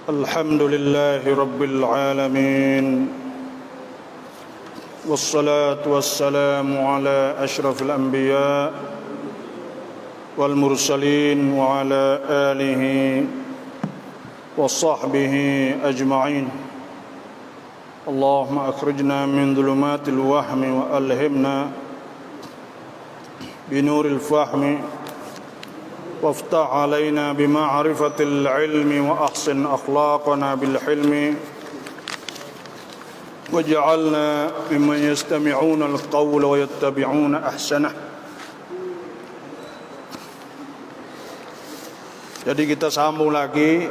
الحمد لله رب العالمين والصلاة والسلام على أشرف الأنبياء والمرسلين وعلى آله وصحبه أجمعين. اللهم أخرجنا من ظلمات الوهم وألهمنا بنور الفهم وافتح علينا بمعرفة العلم وأحسن أخلاقنا بالحلم واجعلنا ممن يستمعون القول ويتبعون أحسنه. Jadi kita sambung lagi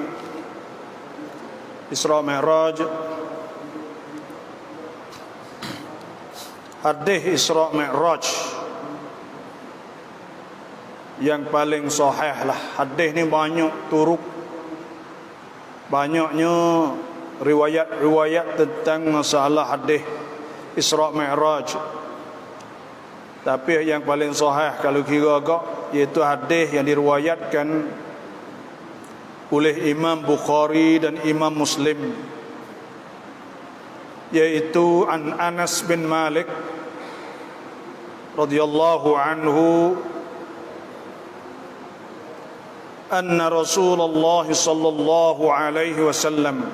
Isra Mi'raj. Hadis Isra Mi'raj yang paling sahih lah. Hadis ni banyak turuk, banyaknya riwayat-riwayat tentang masalah hadis Isra Mi'raj. Tapi yang paling sahih kalau kira agak, iaitu hadis yang diriwayatkan oleh Imam Bukhari dan Imam Muslim, yaitu an Anas bin Malik radhiyallahu anhu anna Rasulullah sallallahu alaihi wasallam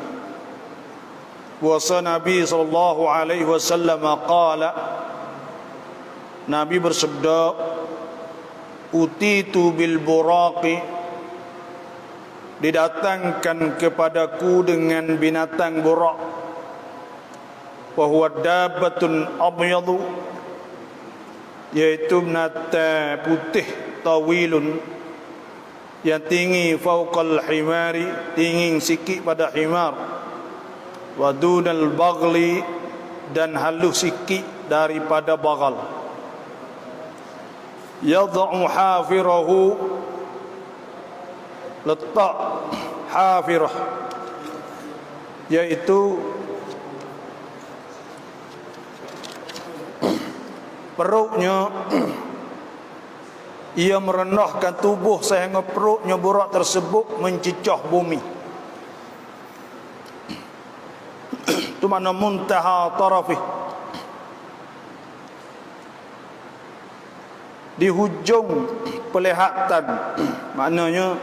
wa Nabi sallallahu alaihi wasallam qala, Nabi bersabda, utitu bil buraqi, didatangkan kepadaku dengan binatang buraq, wa huwa dabbatun abyadu, yaitu binatang putih tawilun yang tinggi, fauqal himari, tinggi sikit pada himar, wa dunal baghli, dan halus sikit daripada bagal. Yad'u hafirahu, letak hafirah, yaitu perutnya, ia merendahkan tubuh sehingga perutnya buraq tersebut mencicah bumi. Itu makna muntaha tarafih, di hujung pelihatan, maknanya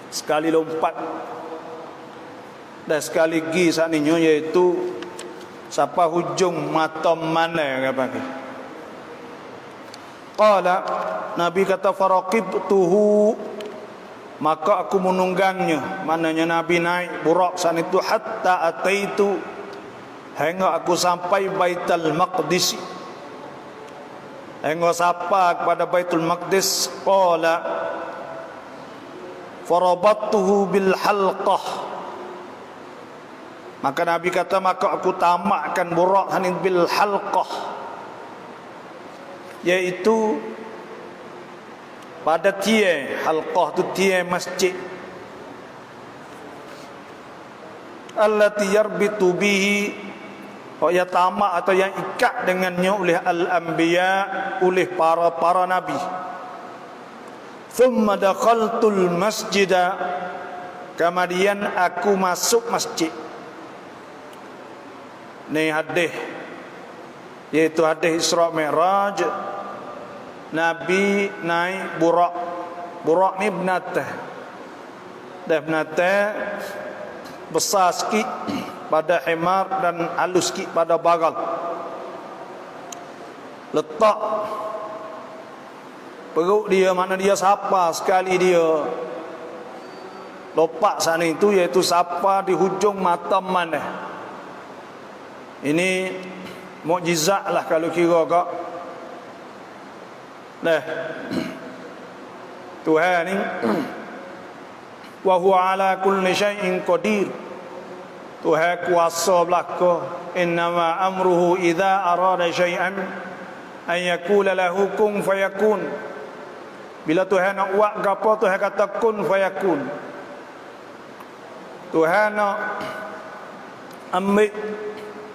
sekali lompat dan sekali gi sakninya, iaitu siapa hujung mata mana apa ni. Qala, Nabi kata, faraqibtuhu, maka aku menunggangnya, maknanya Nabi naik buraq saat itu, hatta ataitu, hingga aku sampai Baitul Maqdis, hingga sampai kepada Baitul Maqdis. Qala farabattuhu bil halqah, maka Nabi kata, maka aku tamakkan buraq hanin bil halqah, yaitu pada tiang. Halqah tu tiang masjid, allati yarbitu bihi, yang tamak atau yang ikat dengannya oleh al-anbiya, oleh para nabi. Thumma dakhaltul masjida, kemudian aku masuk masjid. Ni hadis, yaitu hadis Isra Mi'raj. Nabi naik buraq. Buraq ni binatang, dan binatang besar sikit pada himar dan halus sikit pada bagal. Letak perut dia, mana dia sapa sekali dia lompat sana itu, iaitu sapa di hujung mata mana. Ini mukjizat lah kalau kira kak. Nah, Tuhan ni wa huwa ala kulli syai'in qadir, Tuhan kuasa belaka. Innama amruhu idza arada syai'an an yaqula lahu kun fayakun. Bila Tuhan nak buat apa, Tuhan kata kun fayakun. Tuhan nak ambil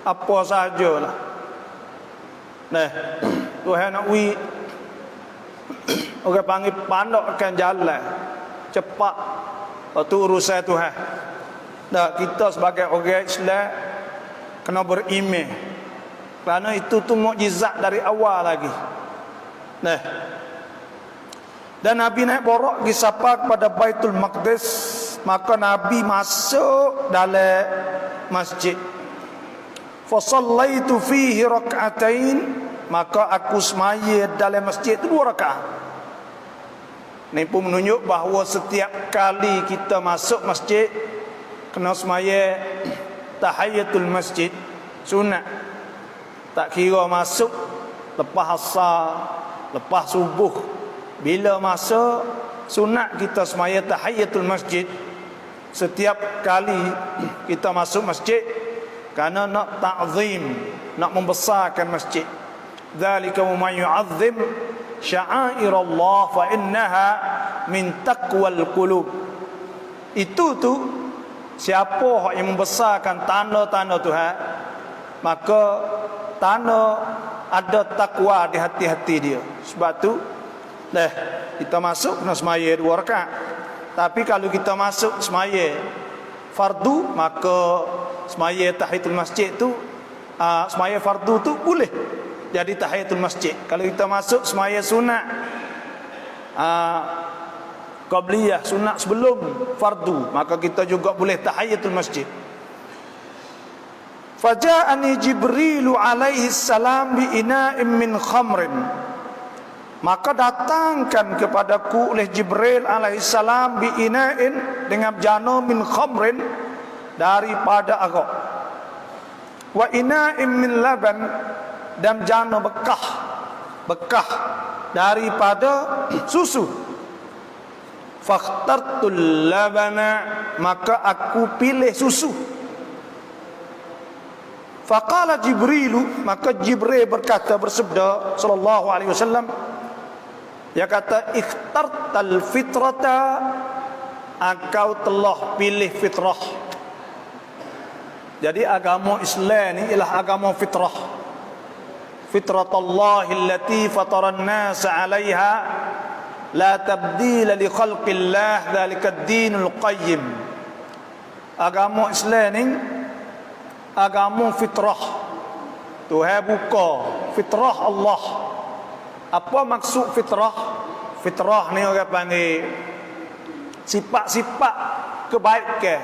apa sahajalah. Nah, Tuhan nak orang panggil pandakkan jalan cepat, itu urusan Tuhan. Nah, kita sebagai orang Islam kena beriman. Kerana itu tu mukjizat dari awal lagi. Nah. Dan Nabi naik borak pergi sapa kepada Baitul Maqdis, maka Nabi masuk dalam masjid. Fa sallaitu fihi rak'atain, maka aku semaya dalam masjid itu 2 rakaat. Ini pun menunjuk bahawa setiap kali kita masuk masjid kena semaya tahiyatul masjid sunat. Tak kira masuk lepas asar, lepas subuh, bila masuk sunat kita semaya tahiyatul masjid setiap kali kita masuk masjid, kerana nak ta'zim, nak membesarkan masjid. Dzalika man yu'azzim sya'airallah fa innaha min taqwal qulub. Itu tu siapa yang membesarkan tanda-tanda Tuhan, maka tanda ada takwa di hati-hati dia. Sebab tu kita masuk kena semaya 2 rakaat. Tapi kalau kita masuk semaya fardu, maka semaya tahiyatul masjid tu semaya fardu tu boleh jadi tahiyatul masjid. Kalau kita masuk semaya sunat qabliyah, sunat sebelum fardu, maka kita juga boleh tahiyatul masjid. Faja'ani Jibrilu alaihi salam bi ina'in min khamrin, maka datangkan kepadaku oleh Jibril alaihissalam bi ina'in, dengan jana min khamrin, daripada arak, wa ina'in min laban, dan jana bekah daripada susu. Fakhtartul labana, maka aku pilih susu. Faqala Jibrilu, maka Jibril berkata, bersabda sallallahu alaihi wasallam, dia kata, ikhtartal fitrata, engkau telah pilih fitrah. Jadi agama Islam ni ialah agama fitrah. Fitratallahi allati fataran nas 'alaiha la tabdila li khalqillah, dzalika ad-dinul qayyim. Agama Islam ni agama fitrah. Tuhan buka fitrah Allah. Apa maksud fitrah? Fitrah ni orang panggil sifat-sifat kebaikan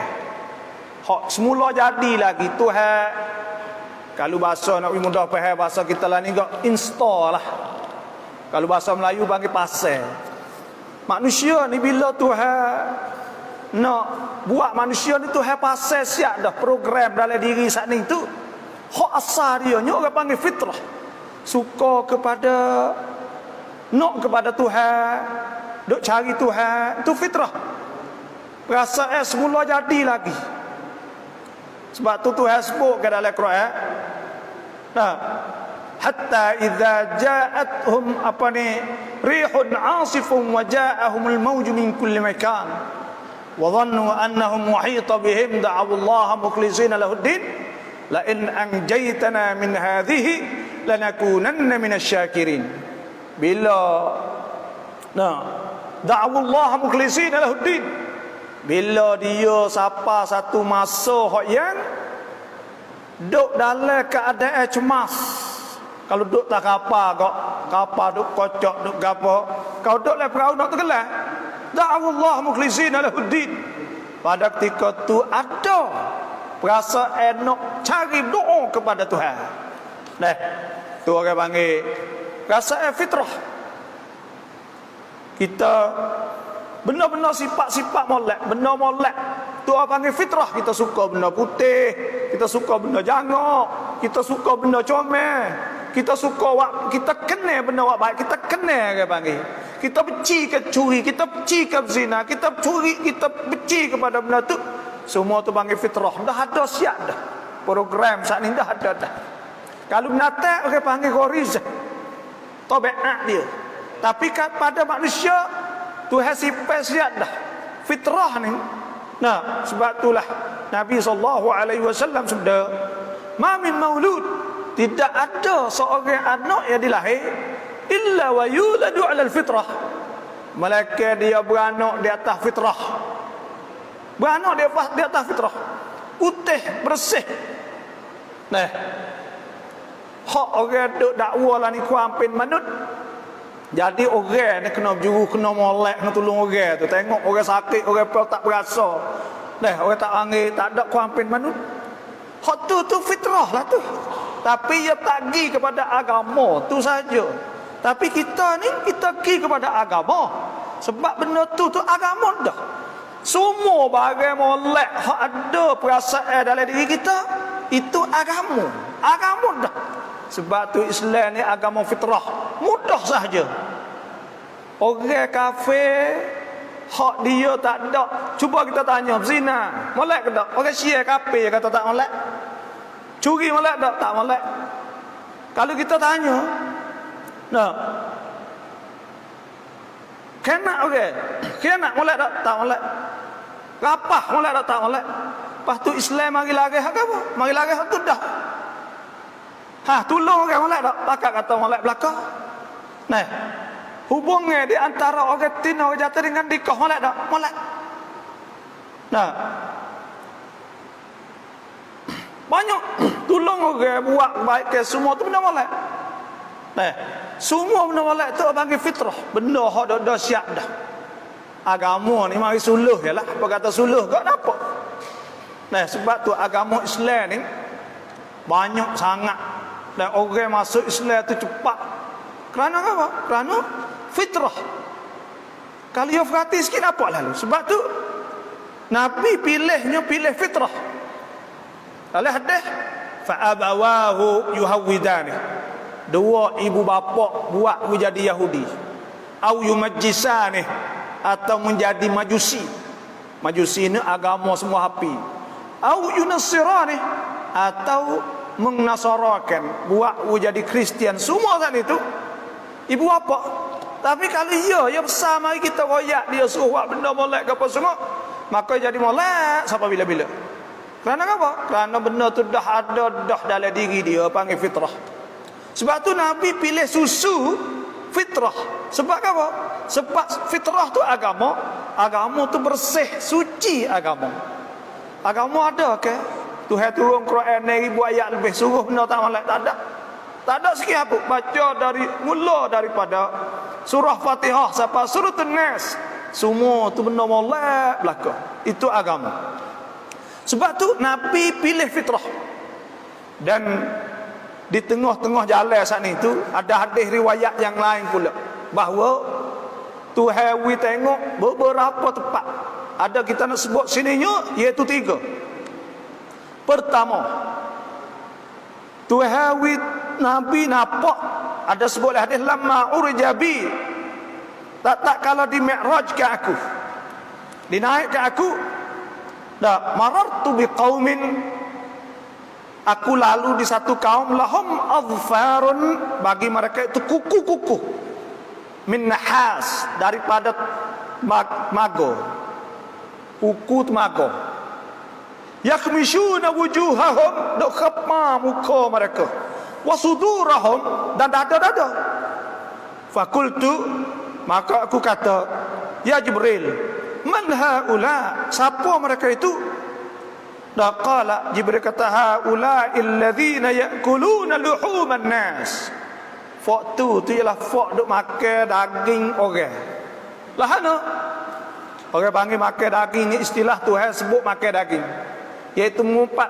hak semula jadi lagi Tuhan. Kalau bahasa nak mudah faham, bahasa kita lah ni gak install lah. Kalau bahasa Melayu panggil pasal. Manusia ni bila Tuhan nak buat manusia ni, Tuhan pasal siap dah program dalam diri saat ni tu. Hak asal dia ni orang panggil fitrah. Suka kepada, nak kepada Tuhan, duk cari Tuhan, tu fitrah. Perasaan semula jadi lagi. Sebab tu Tuhan sebut ke dalam Quran, nah, hatta idza ja'atuhum rihun 'asifun wa ja'ahumul mawju min kulli makan wa dhannu annahum muhita bihim da'u Allah mukhlishina lahu-d-din la in anjaytana min hadhihi lanakunanna minasy-syakirin. Bila da'u Allah mukhlishina lahu-d-din, bila dia siapa satu masa hak yang duk dalam keadaan cemas. Kalau duk tak kapal duk kocok duk gapo, kau duk le perahu nak tenggelam, da'allahu mukhlishina lahu-d-din. Pada ketika tu ada perasaan nak cari doa kepada Tuhan. Nah, tu orang panggil perasaan fitrah. Kita benar-benar sifat-sifat molek, benda molek tu orang panggil fitrah. Kita suka benda putih, kita suka benda jangok, kita suka benda comel, kita suka kita kenal benda wak baik, kita kenal orang panggil. Kita benci ke curi, kita benci ke zina, kita curi, kita benci kepada benda tu. Semua tu panggil fitrah. Dah ada siap dah. Program saat ni dah ada dah. Kalau binatang orang panggil gharizah, tabiat dia. Tapi pada manusia Tuhan sifat siap dah fitrah ni. Nah, sebab itulah Nabi SAW sabda, ma min maulud, tidak ada seorang anak yang dilahir illa wa yuladu 'ala al-fitrah, melainkan dia beranak di atas fitrah. Beranak di atas fitrah. putih, bersih. Nah, hak orang duk dakwa lah ni kuampin manut. Jadi orang ni kena berjuru, kena molek, kena tolong orang tu. Tengok orang sakit, orang apa tak berasa. Nah, orang tak angin, tak ada kuampin manut. Hak tu fitrah lah tu. Tapi ia tak pergi kepada agama tu saja. Tapi kita ni, kita pergi kepada agama. Sebab benda tu agama dah. Semua barang molek hak ada perasaan dalam diri kita, itu agama. Agama dah. Sebab tu Islam ni agama fitrah. Mudah sahaja. Orang kafir hak dia tak ada. Cuba kita tanya, zina molek ke tak? Orang Syiah kafir kata tak molek. Curi molek tak? Tak molek. Kalau kita tanya, nah, khianat orang, khianat molek tak? Tak molek. Rapah molek tak? Tak molek. Lepas tu Islam mari lari hak apa? Mari lari hak tu dah. Tolong orang molek tak? Pakat kata molek belakang. Nah, hubungan di antara orang Tino orang jatuh dengan dikah molek tak? Molek. Nah, banyak tolong orang buat baik ke semua tu benda molek. Nah, semua benda molek tu panggil fitrah. Benda hak dah siap dah. Agama ni mari suluh jelah. Apa kata suluh kau dapat. Nah, sebab tu agama Islam ni banyak sangat. Dan orang masuk Islam tu cepat. Kerana apa? Kerana fitrah. Kalau dia perhati sikit apa lalu? Sebab tu Nabi pilih fitrah. Oleh hadis fa abawahu yuhawidani. Dua ibu bapa buat menjadi Yahudi. Au yumajjisani, atau menjadi Majusi. Majusi ni agama semua api. Au yunassirani, atau mengnasarakan, buat menjadi Kristian. Semua kan itu ibu bapa. Tapi kalau ia besar mari kita royak dia suruh buat benda molek ke apa semua, maka jadi molek sampai bila-bila. Kerana apa? Kerana benda tu dah ada dah dalam diri dia, panggil fitrah. Sebab tu Nabi pilih susu fitrah. Sebab apa? Sebab fitrah tu agama. Agama tu bersih, suci agama. Agama ada ke? Tuhan turun Quran 1000 ayat lebih suruh benda tak molek, tak ada. Tak ada sikit apa. Baca dari mula daripada surah Fatihah sampai surah An-Nas. Semua tu benda molek belaka. Itu agama. Sebab tu Nabi pilih fitrah. Dan di tengah-tengah jalan saat itu ada hadis riwayat yang lain pula bahawa Tuhan wi tengok beberapa tempat. Ada kita nak sebut sininya iaitu 3. Pertama, Tuhan wi Nabi nampak, ada sebut hadis lamma urjabi, tak kalau di mi'raj ke aku, dinaik ke aku, dah marartu biqaumin, aku lalu di satu kaum lahum adfarun, bagi mereka itu kuku-kuku min nahas, daripada mago, kuku mago, yakhmishuna wujuhahum, dok khapma muka mereka, wasudurahum, dan dada-dada. Fakultu, maka aku kata, ya Jibril, man haula, siapa mereka itu? Dah qala, Jibril kata, haula illadzina ya'kuluna luhuman nas. Fak tu ialah fak duk makan daging orang. Lah ana orang panggil makan daging ni, istilah Tuhan sebut makan daging, iaitu mengumpat.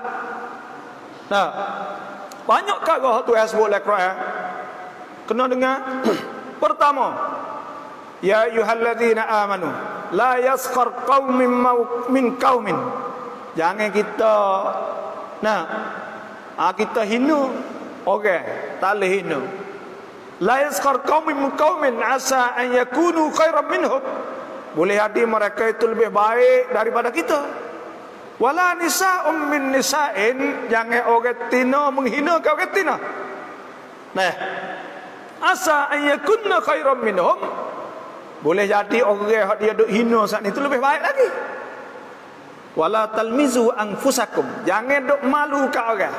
Nah, banyak kali Tuhan sebut dalam Quran. Kena dengar. Pertama, ya ayyuhalladzina amanu la yaskhar qaumin min qaumin. Jangan kita kita hina orang, tak boleh hina. La yaskhar qaumin min qaumin asa an yakunu khairan minhum. Boleh jadi mereka itu lebih baik daripada kita. Wala nisa'um min nisa'in, jangan orang tina menghina ke orang tina. Nah, asa an yakunna khairan minhum, boleh jadi orang dia duk hina saat itu lebih baik lagi. Wala talmizu anfusakum, jangan duk malu ke orang,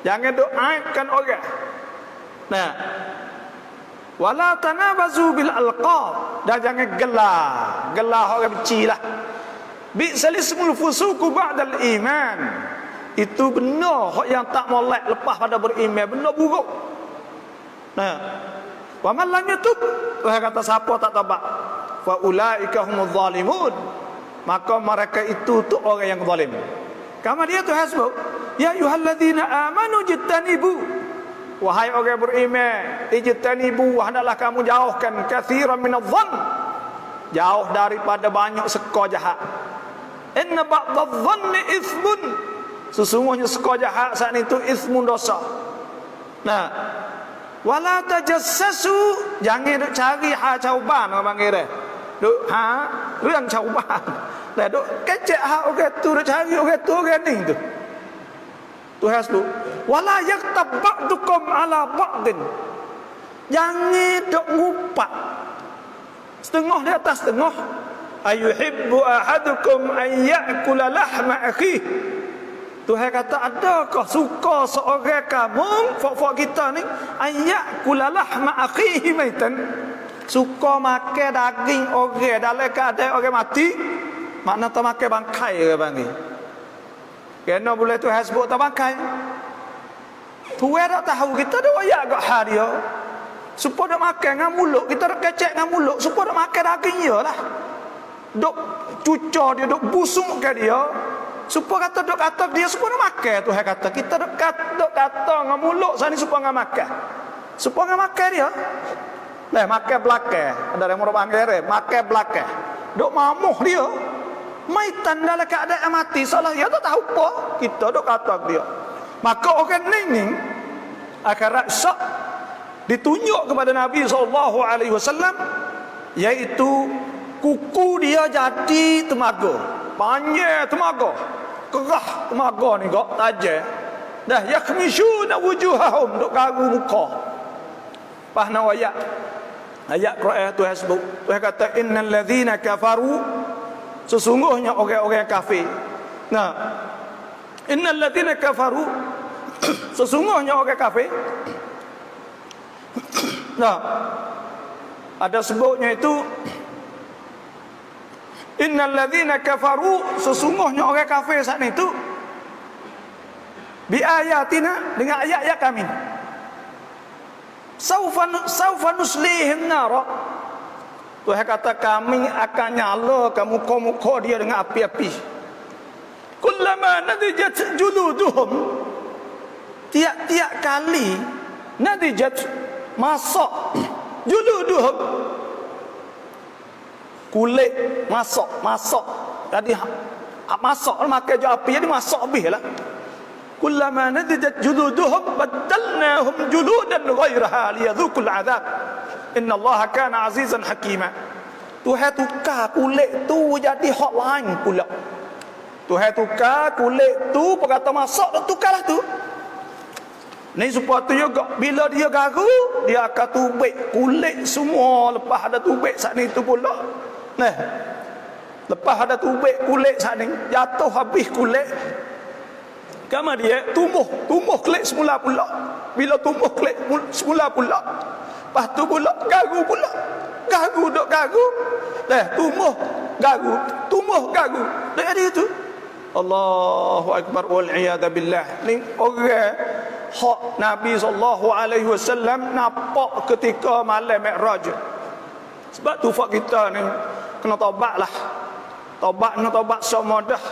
jangan duk aibkan orang. Nah, wala tanabazu bil alqab, dan jangan gelar orang benci lah. Bi'sal ismul fusuqu ba'dal iman. Itu benar hak yang tak molek lepas pada beriman, benar buruk. Nah, wa man lam yatub, Tuhan kata siapa tak taubat, fa ulaika humuz zalimun, maka mereka itu tu orang yang zalim. Kama dia tu hasbuk, ya ayyuhalladzina amanu jittanibu, wahai orang beriman, ijtanibu, hendaklah kamu jauhkan katsiran minadh-dhann, jauh daripada banyak seka jahat. Inna ba'dadh-dhanni itsmun, sesungguhnya seka jahat saat itu ismun, dosa. Nah, wala tajassasu, jangan duk cari hak cauban orang panggil dia. Duk yang cauban. Lah duk kecek hak orang tu, duk cari orang tu orang ni tu. Tu hasbu. Wala yaktab ba'dukum ala ba'din. Jangan duk ngupak setengah di atas setengah. Ayuhibbu ahadukum an ya'kula lahma akhihi. Tuhan kata, adakah suka seorang kamu, fok-fok kita ni, ayak kulalah ma'akhihi maitan, suka makan daging orang dalam keadaan orang mati, makna tak makan bangkai orang panggil. Kena boleh Tuhan sebut tak bangkai. Tuhan tak tahu, kita dah ayak kat hadia, supaya dah makan dengan mulut, kita dah kecek dengan mulut, supaya dah makan daging dia lah. Duk cucur dia, duk busuk ke dia, supaya kata duk kata dia supaya makan. Tuhan kata kita duk kata dengan mulut sani supaya makan, supaya makan dia. Lah makan belakang, ada yang mau panggil dia makan belakang, duk mamuh dia maitan dalam keadaan mati, salah dia tak tahu apa, kita duk kata dia. Maka orang ni akan raksak ditunjuk kepada Nabi SAW, iaitu kuku dia jadi temaga, panjang temaga, kerah temaga ni kok tajam. Dah yakhmishuna wujuhahum, duk garu muka. Pahna ayat Quran tu hasbuk. Tuhan kata innal ladzina kafaru, sesungguhnya orang-orang kafir. Nah, innal ladzina kafaru, sesungguhnya orang kafir. Nah, ada sebutnya itu innal ladzina kafaru, sesungguhnya orang kafir saat itu, bi ayatina, dengan ayat-ayat kami, saufa nuslihim nara, Tuhan kata kami akan nyala kamu muka dia dengan api-api. Kullama nadijat juluduhum, tiap-tiap kali nadijat masak juluduhum, kulit masak tadi masak makan je api, jadi masak habis lah. Kullama nadijat juluduhum badalnahum juludan ghairaha liyadhuqul azab innallaha kana azizan hakima. Tuhan tukar kulit tu jadi hak lain pula. Tuhan tukar kulit tu, perkata masak tu tukarlah tu. Ni supaya tu juga bila dia garu, dia akan tubik kulit semua. Lepas ada tubik saat ni tu pula. Nah, lepas ada tubik kulit saat ni, jatuh habis kulit. Kama dia tumbuh kulit semula pula. Bila tumbuh kulit semula pula, lepas tu pula garu pula. Garu duk garu. Nah, tumbuh garu. Jadi itu. Allahu akbar wal iyad billah. Ni orang hak Nabi SAW nampak ketika malam Mi'raj. Sebab tu fak kita ni kena taubat lah. Taubat semua dah.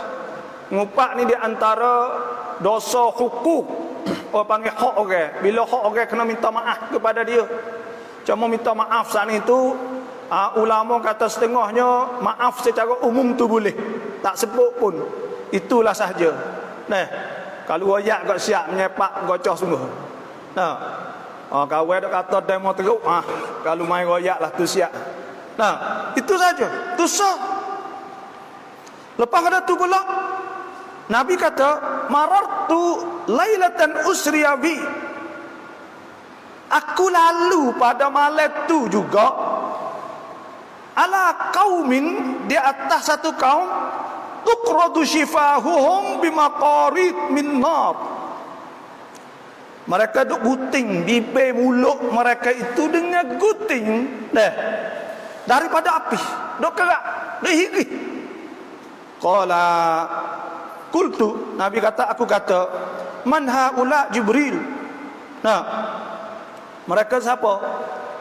Ngupak ni di antara dosa hukuk, orang panggil hak orang. Bila hak orang kena minta maaf kepada dia. Cuma minta maaf saat itu, ulama kata setengahnya maaf secara umum tu boleh, tak sebut pun, itulah sahaja. Nah, kalau royak kau siap menyepak gocoh sungguh. Nah, kawan dak kata demo teruk, kalau main royak lah tu siap. Nah, itu saja. Tu sah. Lepas ada tu pula Nabi kata marartu lailatan usriya bi, aku lalu pada malam tu juga ala qaumin, di atas satu kaum, tuqradu shifahuhum bimaqarid min nar, mereka duk guting bibir mulut mereka itu dengan guting daripada api, duk kerak, duk hirih. Qala qultu, Nabi kata, aku kata, man haula Jibril. Nah, mereka siapa?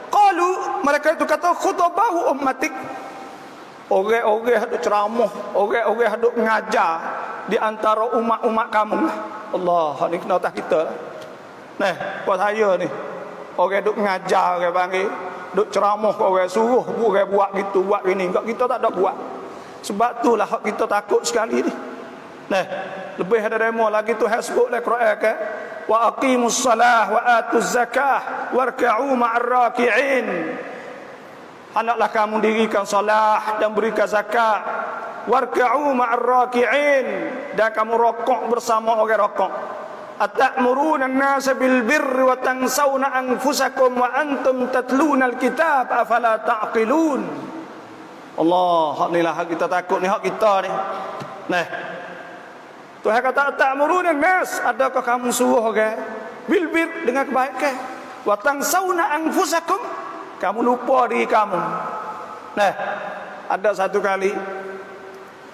Qalu, mereka itu kata, khutabahu ummatik. Orang-orang hadut ceramah, orang-orang hadut mengajar di antara umat-umat kamu. Allah, ni kena atas kita. Nah, buat saya ni, orang duk mengajar, orang panggil, duk ceramah, orang suruh, orang buat gitu, buat ini. Kita tak ada buat. Sebab itulah kita takut sekali ni. Nah, lebih ada demo lagi tu sebut dalam Quran kan, wa aqimus salah wa atuz zakah warka'u ma'ar raki'in. Hendaklah kamu dirikan salah dan berikan zakat. Warka'u ma'ar raki'in, dan kamu rokok bersama orang rokok. Atamuruna an-nasa bil birri wa tansawna anfusakum wa antum tatluna al-kitab afala ta'qilun. Allah, hak inilah hak kita takut ni, hak kita ni. Nah, Tuhan kata ta'muruna an-nas, adakah kamu suruh orang bil bir, dengan kebaikan, wa tansawna anfusakum, kamu lupa diri kamu. Nah, ada satu kali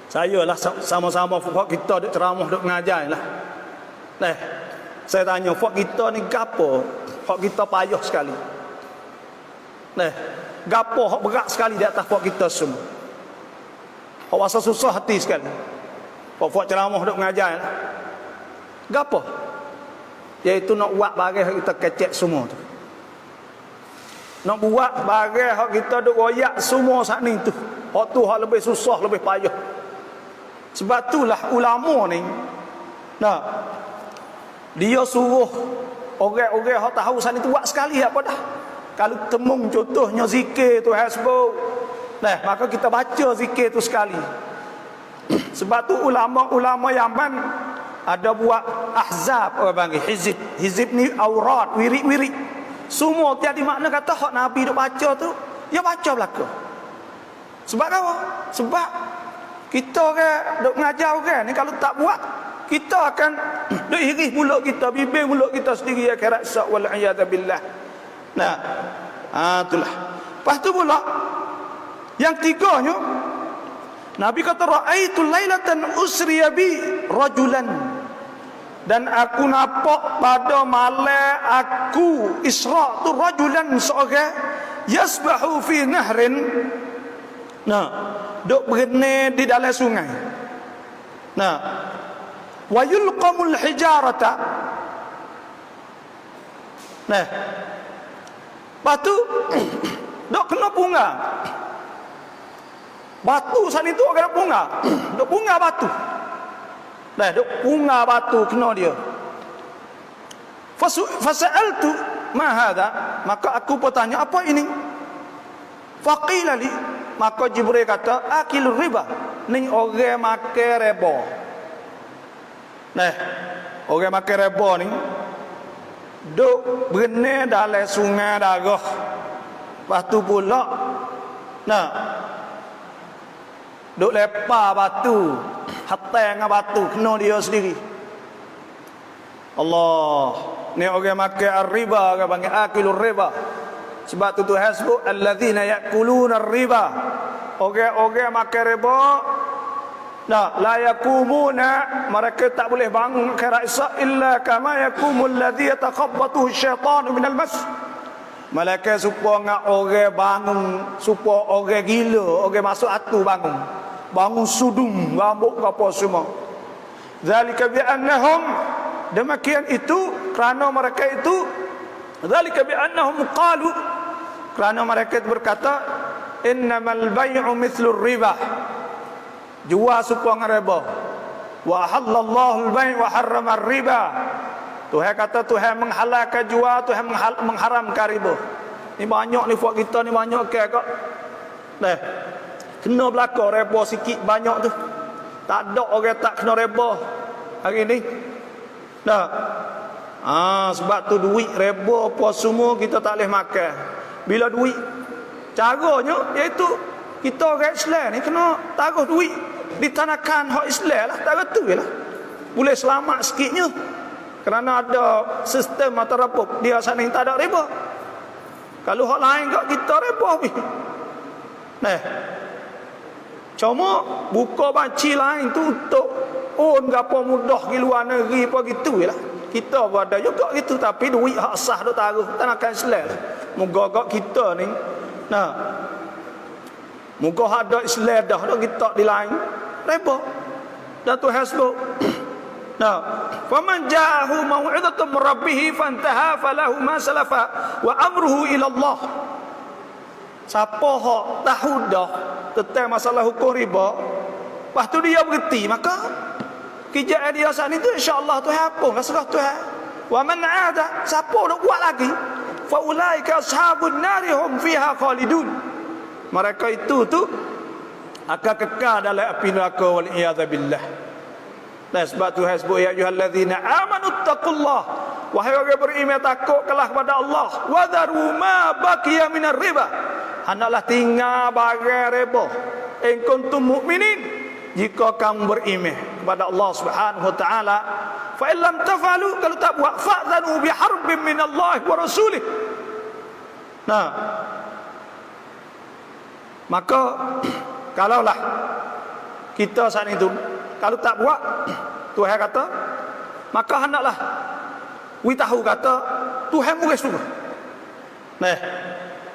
saya lah sama-sama fuk kita duk ceramah, duk mengajar lah. Nah, saya tanya, fuk kita ni gapo? Fuk kita payah sekali. Nah, gapo hak berat sekali di atas fuk kita semua. Hak rasa susah hati sekali. Fuk ceramah duk mengajar lah. Gapo? Iaitu nak buat barang kita kecek semua tu. Nak buat barang hak kita duk royak semua saat ni tu. Hak tu hak lebih susah, lebih payah. Sebab itulah ulama ni, nah, dia suruh orang-orang hak tahu saat ni tu buat sekali apa dah. Kalau temung contohnya zikir tu sebut, nah, maka kita baca zikir tu sekali. Sebab tu ulama-ulama Yaman ada buat ahzab, orang panggil hizib. Hizib ni aurat, wirid-wirid. Semua tiada makna kata hak Nabi duk baca tu, dia baca belaka. Sebab apa? Sebab kita orang duk mengajar orang ni, kalau tak buat, kita akan duk iris mulut kita, bibir mulut kita sendiri akhirat sak wal iyad billah. Nah, itulah. Lepas tu pula yang tiganya, Nabi kata ra'aitu lailatan usriya bi rajulan, dan aku nampak pada malam aku Isra tu rajulan, seorang yasbahu fi nahrin, nah, duk berenang di dalam sungai. Nah, wa yulqamul hijarata. Nah, batu duk kena bunga. Batu sana itu agak bunga. Duk bunga batu. Nah, duk bunga batu kena dia. Fasa'altu ma hadha, maka aku bertanya, apa ini? Faqila li, maka Jibril kata, akilur riba, ni orang makan riba. Nah, orang makan riba ni duk berenang dalam sungai darah. Lepas tu pula, nah, duk lepas batu, hatai dengan batu, kena dia sendiri. Allah, ni orang makan riba, orang panggil akilur riba. Sebab tu Tuhan sebut alladzina ya'kuluna riba, orang-orang makan riba. Nah, la yakumuna, mereka tak boleh bangun akhirat Isra illa kama yakumul ladzi yatakhabbathu syaitanu minal mas. Malaikat supaya ngak orang bangun, supaya orang gila, orang masuk atu bangun. Bangun sudung, rambut apa semua. Zalika bi annahum, demikian itu kerana mereka itu, zalika bi annahum qalu, kerana mereka berkata, innamal bay'u mithlur riba, jual supaya riba. Wa halallahu al-bay' wa harrama ar-riba. Tuhan kata Tuhan menghalalkan jual, Tuhan mengharamkan riba. Ni banyak ni buat kita ni banyak ke kak. Nah, kena belaka riba sikit banyak tu. Tak ada orang tak kena riba hari ni. Nah, sebab tu duit riba apa semua kita tak boleh makan. Bila duit, caranya iaitu kita orang Islam ni kena taruh duit ditanakan hak Islam lah, tak betul lah. Boleh selamat sikitnya. Kerana ada sistem atau apa, dia sana tak ada riba. Kalau hak lain kat kita riba. Nah, Cuma buka banci lain tu untuk gapo mudah pergi luar negeri apa gitu lah. Kita pun ada juga gitu, tapi duit hak sah tu taruh tanakan Islam. Moga kita ni moga ada Islam dah kita di lain reba dah tu hasbuk. Faman ja'ahu mau'izatun min rabbih fantaha falahu ma salafa wa amruhu ila Allah. Siapa hak tahu dah tentang masalah hukum riba, lepas tu dia berhenti, maka kerjaan dia saat itu insya-Allah Tuhan hapuslah serah Tuhan. Wa man 'ada, siapa nak buat lagi, fa ulaika ashabun nari hum fiha khalidun. Mereka itu tu akan kekal dalam api neraka wal iyad billah. Dan sebab Tuhan sebut ya ayyuhallazina amanu taqullah, wahai orang beriman takutlah kepada Allah, wa dharu ma baqiya minar riba, hendaklah tinggal barang riba in kuntum mukminin, jika kamu beriman kepada Allah Subhanahu wa taala. Fa in lam tafalu, kalau tak buat, fa'dhanu bi harbin min Allah wa rasulih. Maka kalaulah kita saat itu kalau tak buat, Tuhan kata, maka hendaklah we tahu kata Tuhan murid suruh.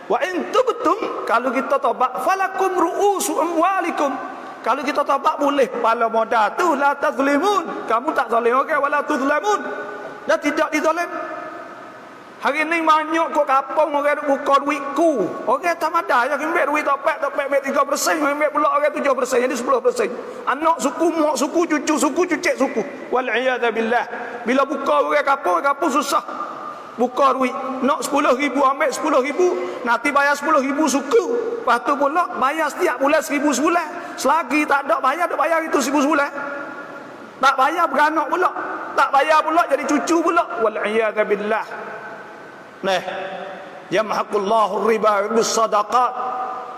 Wa in tubtum, kalau kita taubat, falakum ru'usu amwalikum, kalau kita taubat boleh kepala modal tu, la tazlimun, kamu tak zalim orang, wala tuzlamun, dan tidak dizalim. Hari ni banyak kok kapong orang duk buka duit ku. Orang tak ada yang ambil duit topek ambil 3%, ambil pula orang 7%, jadi 10%. Anak suku, mak suku, cucu suku, cucik suku. Wal iyad billah. Bila buka orang kapong susah. Buka duit, nak 10,000 ambil 10,000, nanti bayar 10,000 suku. Lepas tu pula bayar setiap bulan 1,000 sebulan. Selagi tak ada bayar itu 1,000 sebulan. Tak bayar beranak pula. Tak bayar pula jadi cucu pula. Wal iyad billah. Yamhaqullahu riba bis sadaqat.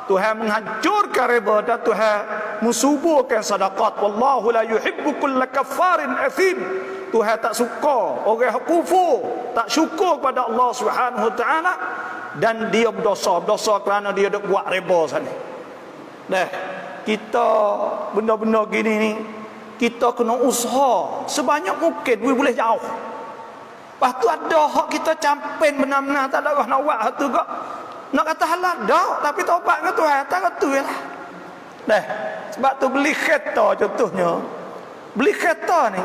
Tuhan menghancurkan riba dan Tuhan mensuburkan sedekah. Wallahu la yuhibbu kulla kaffarin athim. Tuhan tak suka orang kufur, tak syukur kepada Allah Subhanahu wa taala, dan dia berdosa kerana dia dak buat riba sana. Kita benda-benda gini ni kita kena usaha sebanyak mungkin boleh jauh. Lepas tu ada hak kita campaign benar-benar tak ada orang nak buat hak tu kok. Nak kata halal dah, tapi taubat dengan Tuhan tak kata lah. Sebab tu beli kereta contohnya. Beli kereta ni.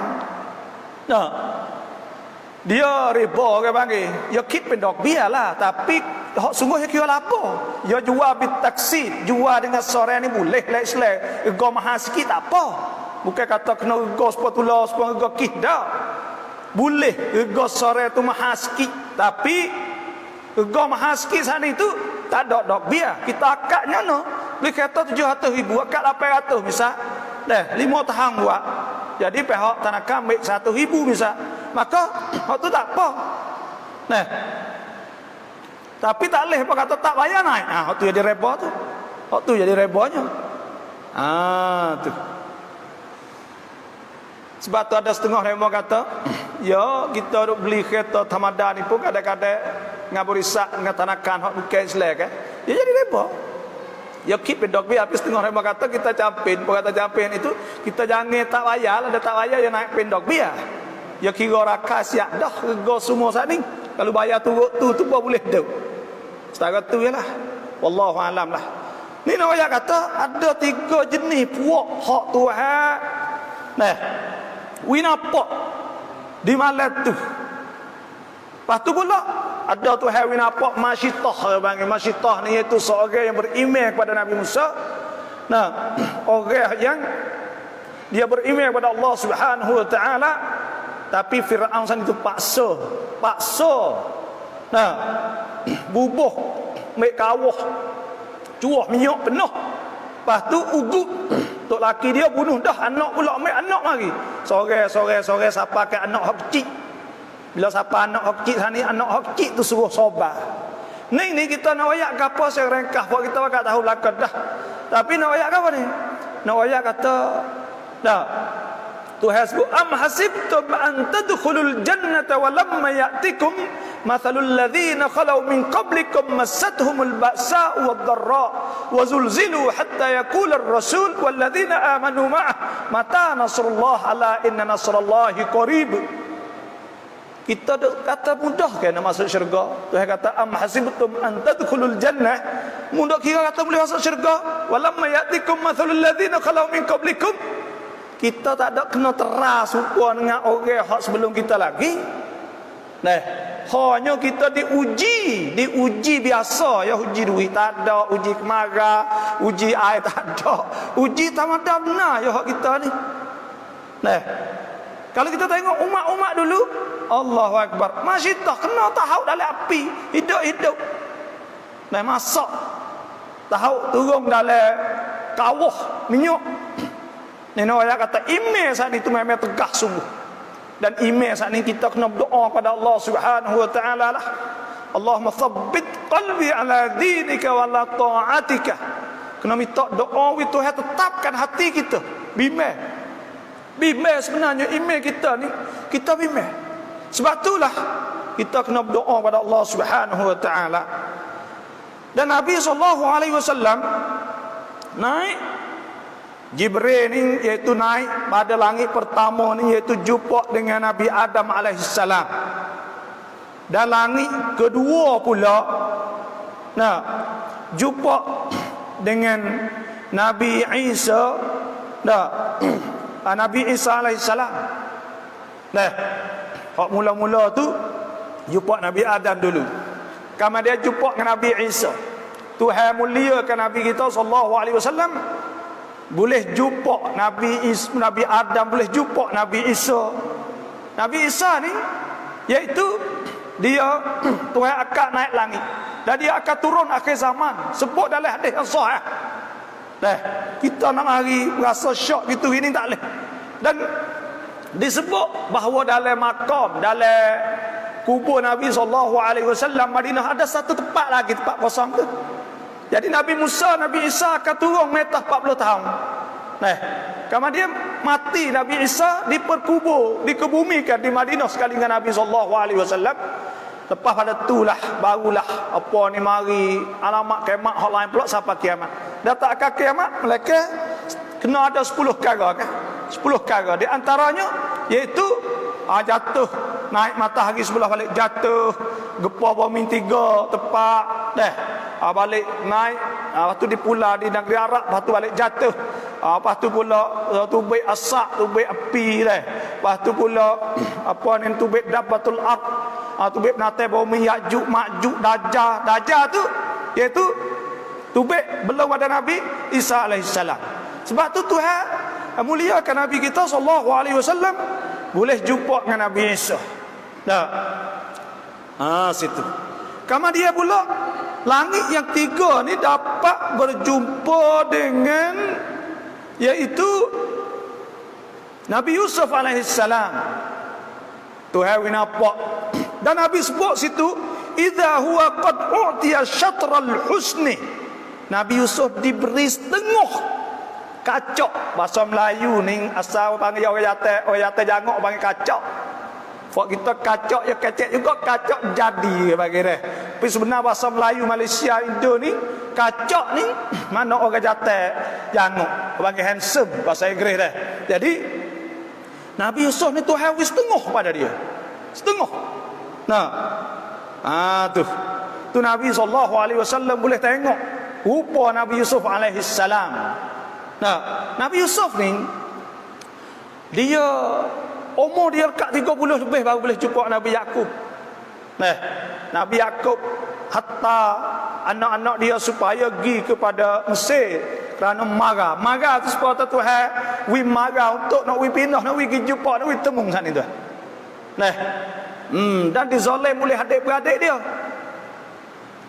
Dia riba orang panggil. Ya keep pendok biarlah, tapi hak sungguh kira apa? Ya jual bit taksi, jual dengan sore ni boleh lah Islam. Rega mahal sikit tak apa. Bukan kata kena rega sepatula, rega kih dah. Boleh rega sore tu mahal sikit, tapi rega mahal sikit sana itu tak ada dok biar. Kita akadnya beli kereta 700,000, akad 800 misal. 5 tahun buat. Jadi pihak tanakan ambil 1,000 misal. Maka hak tu tak apa. Tapi tak boleh apa kata tak bayar naik. Hak tu jadi riba tu. Hak tu jadi ribanya. Tu. Sebab tu ada setengah mereka kata, ya kita duk beli kereta Tamada ni pun kadang-kadang ngabur risak ngatanakan hak bukan Islam kan. Ya jadi riba. Ya keep dog biar, habis setengah mereka kata kita campin, kata campin itu kita jangan tak bayar, ada tak bayar ya naik pendok biar. Ya kira rakas siap dah rega semua saat ni. Kalau bayar tu boleh dah. Setara tu yalah. Wallahu alam lah. Ni nak ayat kata ada 3 jenis puak hak Tuhan. Winapak di malam tu. Lepas tu pula ada Tuhan winapak masyitah, panggil masyitah ni, iaitu seorang yang beriman kepada Nabi Musa. Orang yang dia beriman kepada Allah Subhanahu wa taala, tapi Firaun sana itu paksa bubuh mek kawah cuah minyak penuh. Lepas tu ugut tok laki dia bunuh dah anak pula, mek anak lagi. Sore siapa ke anak hak kecil. Bila siapa anak hak kecil sana, anak hak kecil tu suruh sabar. Ni kita nak ayat ke apa saya rengkah buat kita bakal tahu belakang dah. Tapi nak ayat ke apa ni? Nak ayat kata dah Tuhan sebut am hasibtum an tadkhulul jannata wa lamma ya'tikum mathalul ladzina khalau min qablikum massathumul ba'sa'u wad-dharra wa zulzilu hatta yaqula ar-rasul wal ladzina amanu ma'ah mata nasrullah ala inna nasrallahi qarib. Kita kata mudah ke nak masuk syurga? Tuhan kata am hasibtum an tadkhulul jannah, mudah kira kata boleh masuk syurga. Walamma ya'tikum mathalul ladzina khalau min qablikum. Kita tak ada kena teras rupa dengan orang hak sebelum kita lagi. Nah, hanya kita diuji biasa ya, uji duit tak ada, uji kemarah, uji air tak ada, uji tamadam benar ya hak kita ni. Nah, kalau kita tengok umat-umat dulu, Allahu Akbar, masih tak kena tahu dalam api, hidup-hidup. Nah, masak tahu turun dalam kawah minyak. Ini orang kata email saat itu memang tegah sungguh. Dan email saat ini kita kena berdoa pada Allah Subhanahu wa taala lah. Allahumma thabbit qalbi ala dinika wa ala ta'atika. Kena minta doa itu Tuhan tetapkan hati kita. Bimbang sebenarnya email kita ni, kita bimbang. Sebab itulah kita kena berdoa pada Allah Subhanahu wa taala. Dan Nabi SAW naik Jibril ni iaitu naik pada langit pertama ni, iaitu jumpa dengan Nabi Adam alaihissalam. Dan langit kedua pula jumpa dengan Nabi Isa, Nabi Isa alaihissalam. Hak mula-mula tu jumpa Nabi Adam dulu. Kemudian jumpa dengan Nabi Isa. Tuhan muliakan Nabi kita sallallahu alaihi wasallam. Boleh jumpa Nabi Adam, boleh jumpa Nabi Isa. Nabi Isa ni iaitu dia Tuhan akan naik langit dan dia akan turun akhir zaman. Sebut dalam hadis yang sahih. Kita nak mari rasa syok gitu ini tak boleh. Dan disebut bahawa dalam makam, dalam kubur Nabi SAW Madinah ada satu tempat lagi, tempat kosong tu. Jadi Nabi Musa, Nabi Isa akan turun metah 40 tahun. Kemudian mati Nabi Isa diperkubur, dikebumikan di Madinah sekali dengan Nabi SAW. Lepas pada itulah barulah apa ni mari alamat kiamat hak lain pula sampai kiamat. Datang akan kiamat mereka kena ada 10 perkara kan? 10 perkara. Di antaranya iaitu jatuh, naik matahari sebelah balik jatuh, gempa bumi 3 tepat balik naik, lepas tu dipula di negeri Arab, lepas tu balik jatuh, lepas tu pula tubik asak, tubik api lepas tu pula apa ni tubik dabatul ard, tubik natai bumi Ya'juj Ma'juj Dajjal tu iaitu tubik belum ada Nabi Isa alaihissalam. Sebab tu Tuhan muliakan Nabi kita sallallahu alaihi wasallam boleh jumpa dengan Nabi Isa. Situ. Kemudian dia pula langit yang 3 ni dapat berjumpa dengan iaitu Nabi Yusuf alaihissalam. Tuhan nampak dan Nabi sebut situ idza huwa qad u'tiya syatral husni. Nabi Yusuf diberi setengah kacok. Bahasa Melayu ni asal panggil orang jatuh jangok panggil kacok. Fak kita kacok ya kecek juga, kacok jadi bagi dia. Tapi sebenarnya bahasa Melayu Malaysia Indo ni kacok ni mana orang jatuh jangok panggil handsome bahasa Inggeris dia. Jadi Nabi Yusuf ni Tuhan wis setengah pada dia. Setengah. Tu Nabi SAW boleh tengok rupa Nabi Yusuf alaihissalam. Nabi Yusuf ni dia umur dia dekat 30 lebih baru boleh jumpa Nabi Yakub. Nabi Yakub hatta anak-anak dia supaya pergi kepada Mesir kerana marah tu supaya Tuhan wi marah untuk nak wi pindah, nak wi pergi jumpa, nak wi temung sana tu. Dan dizalim oleh adik-beradik dia.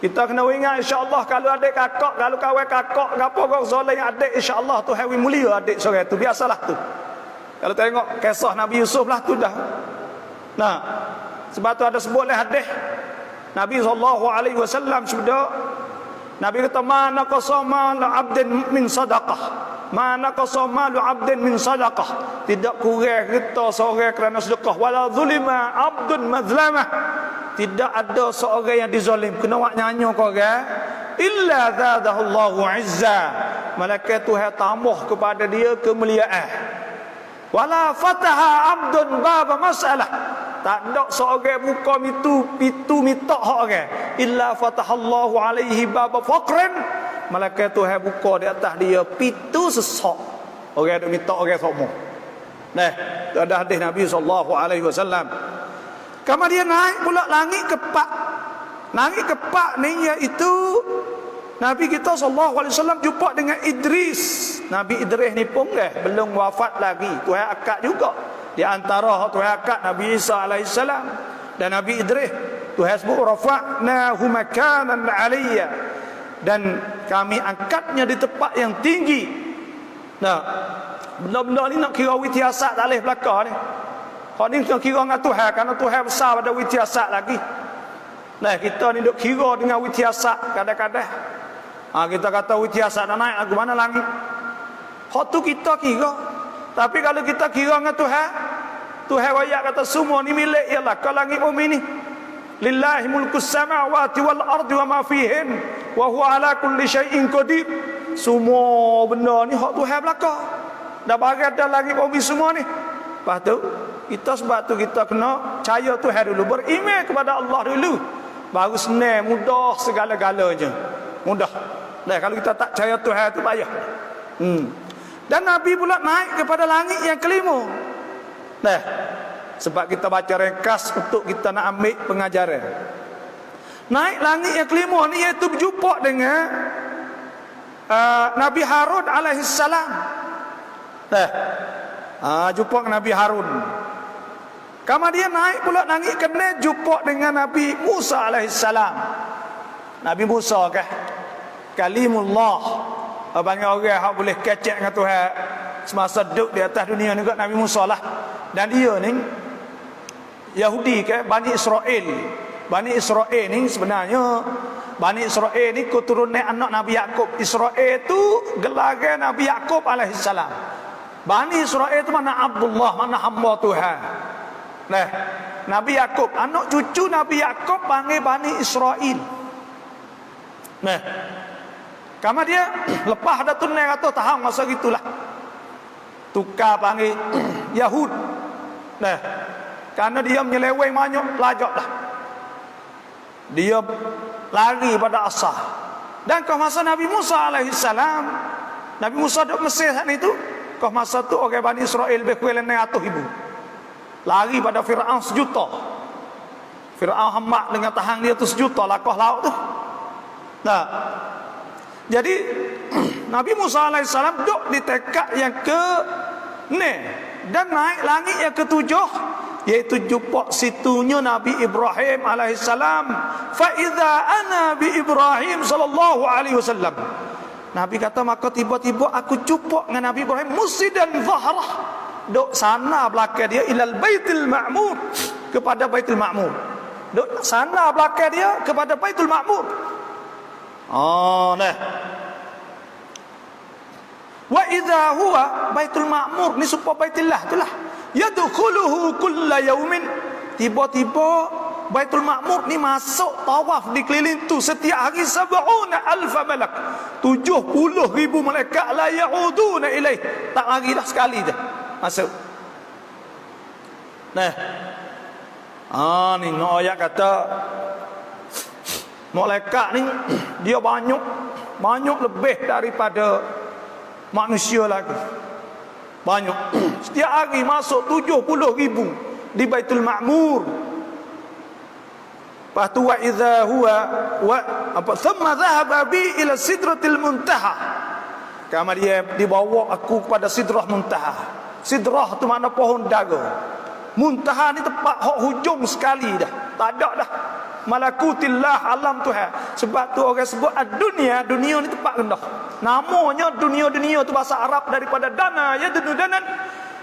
Kita kena ingat insya-Allah kalau adik kakak, kalau kawan kakak gapo kau zalim adik, insya-Allah Tuhan wi mulia adik seorang tu. Biasalah tu. Kalau tengok kisah Nabi Yusuf lah tu dah. Sebab tu ada sebut oleh hadis Nabi SAW sudah Nabi kata mana qasama la abdin min sadaqah. mana qasamalu 'abdin min sadaqah, tidak kurang kita seorang kerana sedekah, wala zulima 'abdun mazlamah, tidak ada seorang yang dizalim kena wak nyanyo kau orang, illa zadahullahu 'izza, malaikat Tuhan tambah kepada dia kemuliaan. Wala fataha 'abdun baba masalah, tak ada seorang buka pintu minta hak orang, illa fatahallahu alaihi baba faqran, malaikat Tuhan buka di atas dia pintu sesak. Orang duk minta orang semua. Nah, itu ada hadis Nabi sallallahu alaihi wasallam. Kemudian naik pula langit kepak. Langit kepak ni iaitu Nabi kita sallallahu alaihi wasallam jumpa dengan Idris. Nabi Idris ni pun belum wafat lagi. Tuhan akad juga. Di antara Tuhan akad Nabi Isa alaihi salam dan Nabi Idris, Tuhan sebut rafa'nahu makanan 'aliyya, dan kami angkatnya di tempat yang tinggi. Nah, benda-benda ni nak kira witiasat tak boleh belaka ni. Hak ni nak kira dengan Tuhan, kerana Tuhan besar pada witiasat lagi. Nah, kita ni duk kira dengan witiasat kadang-kadang. Kita kata witiasat nak naik ke mana langit. Hak tu kita kira. Tapi kalau kita kira dengan Tuhan, Tuhan wayak kata semua ni milik ialah ke langit bumi ni. Lillahi mulkus samawati wal ardi wa ma fihin wa huwa ala kulli syai'in qadir. Semua benda ni hak Tuhan belaka. Dah bagi ada langit bumi semua ni. Lepas tu sebab tu kita kena percaya Tuhan dulu, beriman kepada Allah dulu. Baru senang, mudah segala-galanya. Mudah. Nah, kalau kita tak percaya Tuhan tu payah. Dan Nabi pula naik kepada langit yang kelima. Nah, sebab kita baca ringkas untuk kita nak ambil pengajaran. Naik langit yang kelima ni iaitu berjumpa dengan Nabi Harun alaihissalam. Jumpa dengan Nabi Harun. Kemudian naik pula langit keenam, jumpa dengan Nabi Musa alaihissalam. Nabi Musa kalimullah, panggil orang yang boleh kecek dengan Tuhan semasa duduk di atas dunia ni kat Nabi Musa lah. Dan dia ni Yahudi Bani Israel. Bani Israel ni sebenarnya, Bani Israel ni keturunan anak Nabi Yakub. Israel tu gelar Nabi Yakub alaihissalam. Bani Israel tu mana Abdullah, mana hamba Tuhan. Nah, Nabi Yakub, anak cucu Nabi Yakub panggil Bani Israel. Nah, kamu dia lepas ada tunai kata tahan masa gitulah. Tukar panggil Yahud. Nah, karena dia menyeleweng banyak pelajar dah. Dia lari pada asal. Dan ke masa Nabi Musa alaihissalam, Nabi Musa duduk Mesir saat itu, ke masa tu orang Bani Israel lebih kurang 900,000. Lari pada Fir'aun 1,000,000. Fir'aun hamak dengan tahan dia tu 1,000,000 lakah laut tu. Nah, jadi Nabi Musa alaihissalam duduk di tekad yang ke-6 dan naik langit yang ke-7, iaitu jumpa situnya Nabi Ibrahim alaihissalam. Fa idza ana bi Ibrahim sallallahu alaihi wasallam. Nabi kata maka tiba-tiba aku jumpa dengan Nabi Ibrahim musidan zahrah, duk sana belakang dia ilal baitul ma'mur, kepada baitul ma'mur. Duk sana belakang dia kepada baitul ma'mur. Nah. Wa idza huwa baitul ma'mur ni supaya baitullah itulah. Yadkhuluhu kulla yaumin. Tiba-tiba baitul ma'mur ni masuk tawaf di keliling tu setiap hari 70,000 malak. 70,000 malaikat la yauduna ilaih. Tak lagi dah sekali dah masuk. Nah. Ni ayat kata malaikat ni dia banyak lebih daripada manusia lagi. Banyak. Setiap hari masuk 70,000 di Baitul Ma'mur. Lepas tu wa idza huwa thumma dhahaba bi ila sidratil muntaha. Kemudian dibawa aku kepada sidrah muntaha. Sidrah tu makna pohon daga. Muntaha ni tempat hak hujung sekali dah. Tak ada dah. Malakutillah, alam Tuhan. Sebab tu orang sebut dunia ni tempat rendah. Namanya dunia tu bahasa Arab daripada dana, ya danan.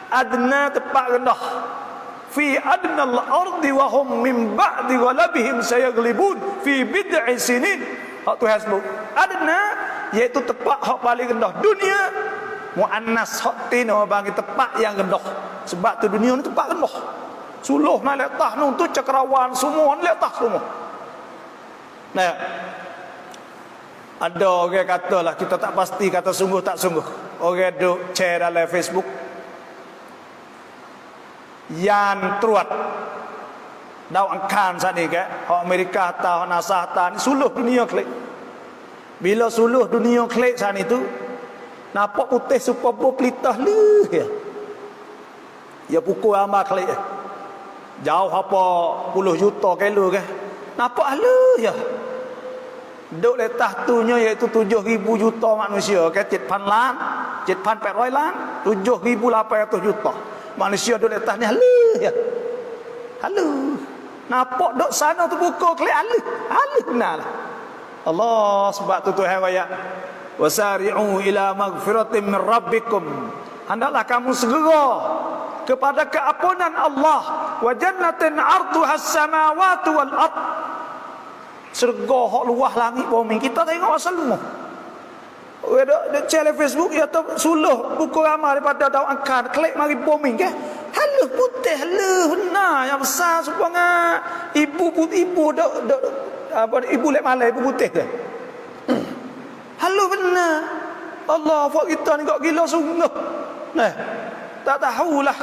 Adna tempat rendah. Fi adnal ardi wa hum min ba'di ghalabihim sayaglibun fi bid'i sinin. Hak Tuhan sebut adna iaitu tempat hak paling rendah dunia. muannas hak tino bagi tempat yang rendah. Sebab tu dunia ni tempat rendah. Suluh nak letak nun tu cakarawan semua letak semua. Nah, ada orang katalah kita tak pasti kata sungguh tak sungguh. Orang duk share dalam Facebook yang teruat dau angkan saat ni ke hak Amerika atau hak NASA atau ni suluh dunia klik. Bila suluh dunia klik saat itu nampak putih super pelitah leh ya. Ya pukul amal klik. Jauh apa puluh juta kilo ke. Nampak leh ya. Duk letak tuhnya iaitu 7,000 juta manusia ke 7,000 lan, 7,800 lan, 7,800 juta. Manusia duk letak ni halus ya. Halus. Nampak duk sana tu buka klik halus. Halus benar. Allah sebab tu Tuhan ayat wasari'u ila maghfiratin min rabbikum. Hendaklah kamu segera kepada keampunan Allah wa jannatin 'arduha as-samawati wal ard. Surga hak luah langit bumi. Kita tengok asal semua. Ada channel Facebook ya tu suluh buku ramai daripada daun angkat klik mari bumi ke. Halus putih halus benar yang besar supaya ibu apa ibu lek malai ibu putih ke. Halus benar. Allah fak kita ni kok gila sungguh. Nah, tak tahulah.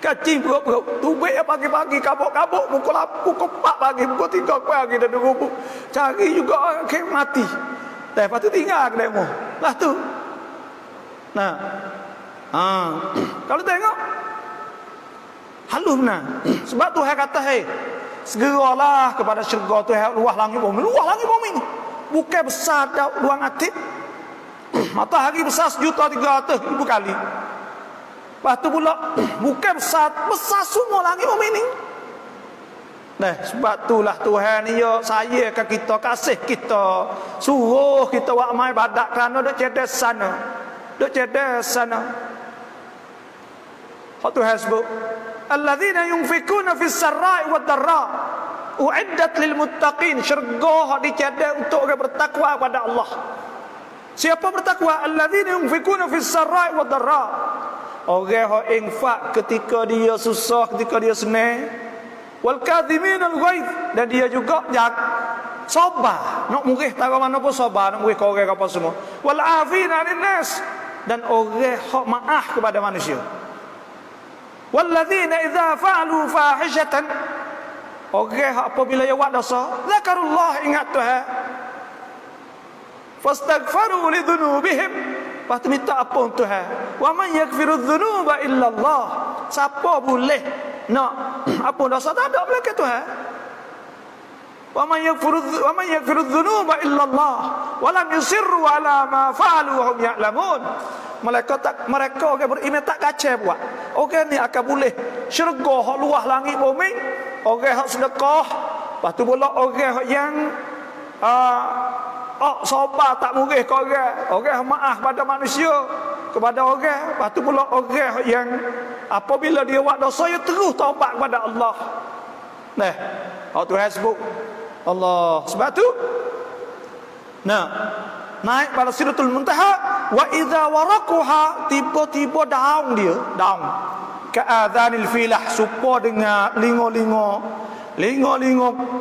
Kacing perut-perut tubik pagi-pagi kabuk-kabuk pukul 4 pagi pukul 3 pagi dah duduk cari juga orang kek mati. Lepas tu tinggal kedemu lah tu. Nah kalau tengok halus benar. Sebab Tuhan kata hei segeralah kepada syurga Tuhan luah langit bumi. Luah langit bumi ni bukan besar luang hati. Matahari besar 1.300,000 kali. Lepas tu pula bukan besar semua langit bumi ni. Nah, sebab itulah Tuhan ni ya saya ke kita, kasih kita, suruh kita buat amal ibadat kerana duk cerdas sana. Duk cerdas sana. Hak Tuhan sebut, alladzina yunfikuna fis sarai wad darra uiddat lil muttaqin. Syurga hak dicerdas untuk orang bertakwa kepada Allah. Siapa bertakwa? Alladzina yunfikuna fis sarai wad darra. Orang yang infak ketika dia susah, ketika dia senang. Wal kadhimin al ghaidh, dan dia juga sabar. Nak murih tara mana pun sabar, nak murih ke orang apa semua. Wal afina 'anil nas, dan orang hak maaf kepada manusia. Walladzina idza fa'alu fahishatan, orang hak apabila dia buat dosa, zakarullah, ingat Tuhan. Fastaghfaru li dhunubihim, lepas tu minta ampun Tuhan. Wa man yaghfiru dhunuba illa Allah. Siapa boleh nak ampun dosa? Tak ada boleh ke Tuhan. Wa man yaghfiru dhunuba illa Allah wa lam yusirru ala ma fa'alu wa hum ya'lamun. Mereka orang beriman tak kacau buat. Orang ni akan boleh syurga hak luah langit bumi. Orang hak sedekah. Lepas tu pula orang yang sabar tak murih ke orang maaf pada manusia kepada orang. Lepas tu pula orang yang apabila dia buat dosa dia terus taubat kepada Allah. Nah, hak Tuhan sebut Allah. Sebab tu naik pada Sidratul Muntaha, wa idza waraquha, tiba-tiba daun dia, daun ka'adhanil filah, supa dengan lingo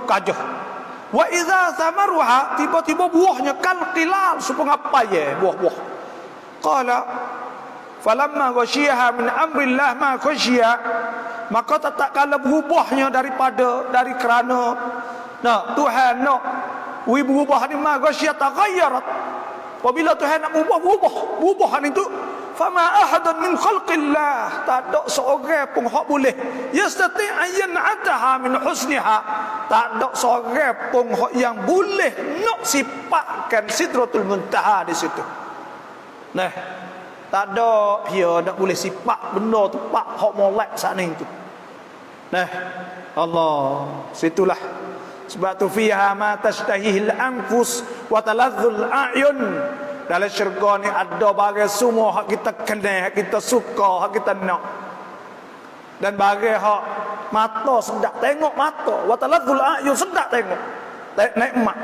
gajah. Wa idza thamaruha, tiba-tiba buahnya kal qilal, supaya apa ya buah-buah. Qala falamma ghashiyaha min amrillah ma khashiya, maka tak kala berubahnya dari kerana Tuhan nak berubah ni ma ghashiya taghayyarat. Apabila Tuhan nak berubah itu, fama ahadun min khalqillah, tak ada seorang pun hak boleh yastati ayyan ataha min husniha, tak ada seorang pun hak yang boleh nak sifatkan Sidratul Muntaha di situ. Nah, tak ada dia nak boleh sifat benda tu pak hak molek sana itu. Nah, Allah situlah. Sebab tu fiha ma tashtahihil anfus wa taladzul a'yun. Dalam syurga ni ada barang semua hak kita kenal, hak kita suka, hak kita nak. Dan barang hak mata sedap tengok mata, wa taladzul a'yun, sedap tengok. Nikmat.